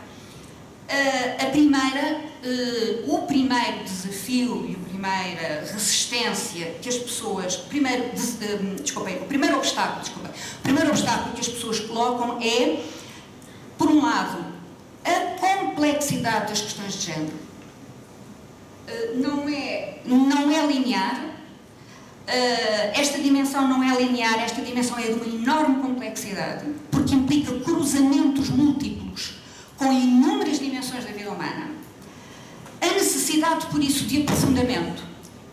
o primeiro desafio e a primeira resistência que as pessoas, o primeiro obstáculo que as pessoas colocam é, por um lado, a complexidade das questões de género. Não é linear, esta dimensão não é linear, esta dimensão é de uma enorme complexidade, porque implica cruzamentos múltiplos com inúmeras dimensões da vida humana, a necessidade, por isso, de aprofundamento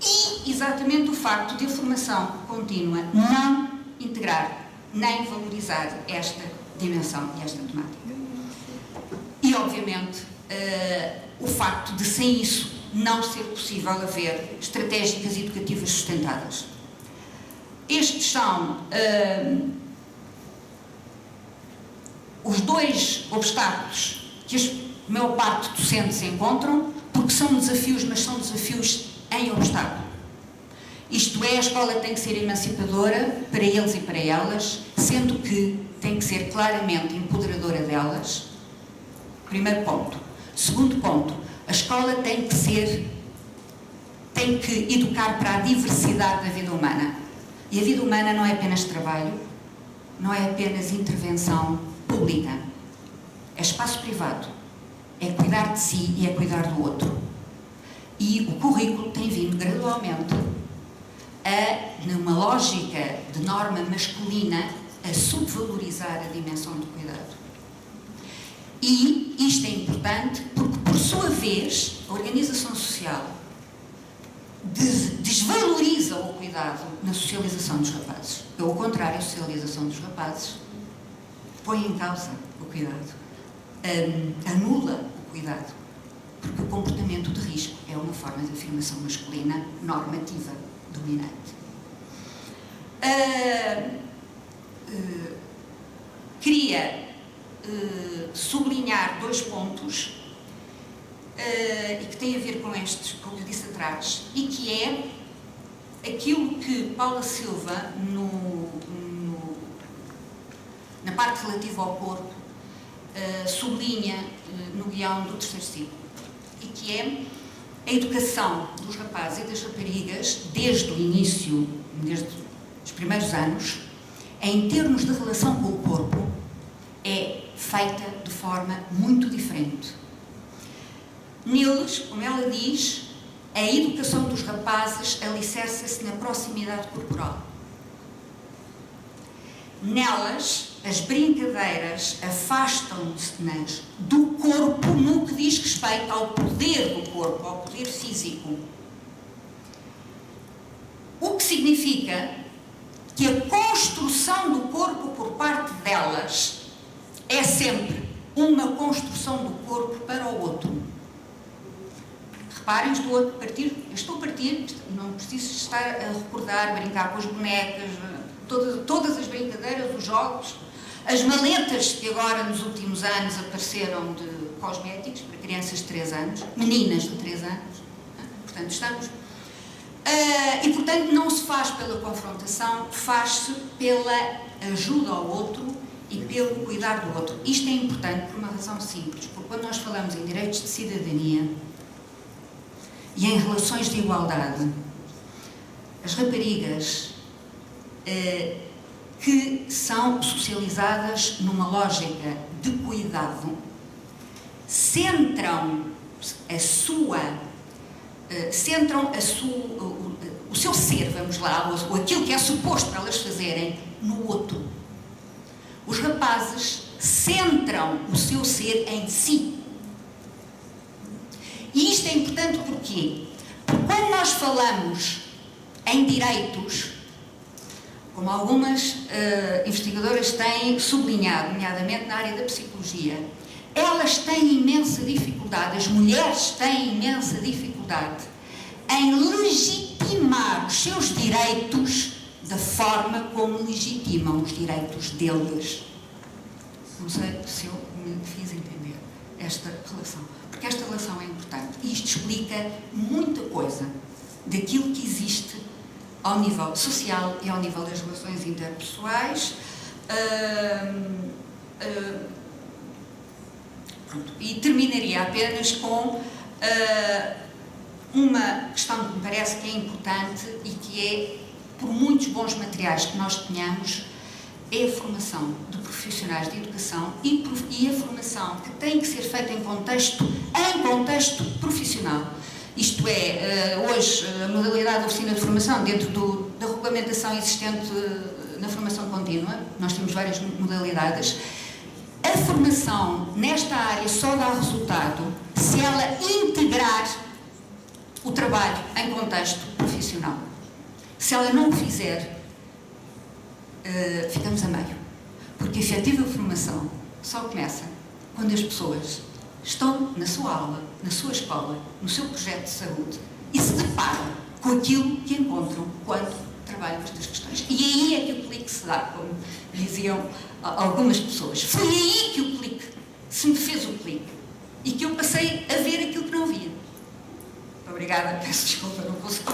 e, exatamente, o facto de a formação contínua não integrar nem valorizar esta dimensão e esta temática. E, obviamente, o facto de, sem isso, não ser possível haver estratégicas educativas sustentadas. Estes são os dois obstáculos que a maior parte dos docentes encontram, porque são desafios, mas são desafios em obstáculo. Isto é, a escola tem que ser emancipadora para eles e para elas, sendo que tem que ser claramente empoderadora delas. Primeiro ponto. Segundo ponto, a escola tem que educar para a diversidade da vida humana. E a vida humana não é apenas trabalho, não é apenas intervenção pública. É espaço privado, é cuidar de si e é cuidar do outro. E o currículo tem vindo gradualmente numa lógica de norma masculina, a subvalorizar a dimensão do cuidado. E isto é importante porque, por sua vez, a organização social desvaloriza o cuidado na socialização dos rapazes. Pelo contrário, a socialização dos rapazes põe em causa o cuidado, anula o cuidado, porque o comportamento de risco é uma forma de afirmação masculina normativa dominante. Queria sublinhar dois pontos e que têm a ver com estes, como eu disse atrás, e que é aquilo que Paula Silva, na parte relativa ao corpo, sublinha no guião do terceiro ciclo, e que é a educação dos rapazes e das raparigas, desde o início, desde os primeiros anos, em termos de relação com o corpo, é feita de forma muito diferente. Neles, como ela diz, a educação dos rapazes alicerça-se na proximidade corporal. Nelas, as brincadeiras afastam-se do corpo no que diz respeito ao poder do corpo, ao poder físico. O que significa que a construção do corpo por parte delas é sempre uma construção do corpo para o outro. Reparem, estou a partir, não preciso estar a recordar, brincar com as bonecas, todas as brincadeiras, os jogos, as maletas que agora nos últimos anos apareceram de cosméticos para crianças de 3 anos, meninas de 3 anos, portanto estamos... e portanto não se faz pela confrontação, faz-se pela ajuda ao outro e pelo cuidar do outro. Isto é importante por uma razão simples, porque quando nós falamos em direitos de cidadania e em relações de igualdade, as raparigas que são socializadas numa lógica de cuidado centram o seu ser, vamos lá, ou aquilo que é suposto para elas fazerem no outro. Os rapazes centram o seu ser em si. E isto é importante porquê? Porque quando nós falamos em direitos, como algumas investigadoras têm sublinhado, nomeadamente na área da psicologia, elas têm imensa dificuldade, as mulheres têm imensa dificuldade em legitimar os seus direitos da forma como legitimam os direitos deles. Não sei se eu me fiz entender esta relação, porque esta relação é importante e isto explica muita coisa daquilo que existe ao nível social e ao nível das relações interpessoais. Pronto. E terminaria apenas com uma questão que me parece que é importante e que é, por muitos bons materiais que nós tenhamos, é a formação de profissionais de educação e a formação que tem que ser feita em contexto profissional. Isto é, hoje, a modalidade de oficina de formação dentro da regulamentação existente na formação contínua, nós temos várias modalidades. A formação nesta área só dá resultado se ela integrar o trabalho em contexto profissional. Se ela não o fizer, ficamos a meio. Porque a efetiva formação só começa quando as pessoas estão na sua aula, na sua escola, no seu projeto de saúde e se deparam com aquilo que encontram quando trabalham estas questões. E aí é que o clique se dá, como diziam algumas pessoas. Foi aí que o clique se me fez o clique e que eu passei a ver aquilo que não via. Obrigada, peço desculpa, não consigo.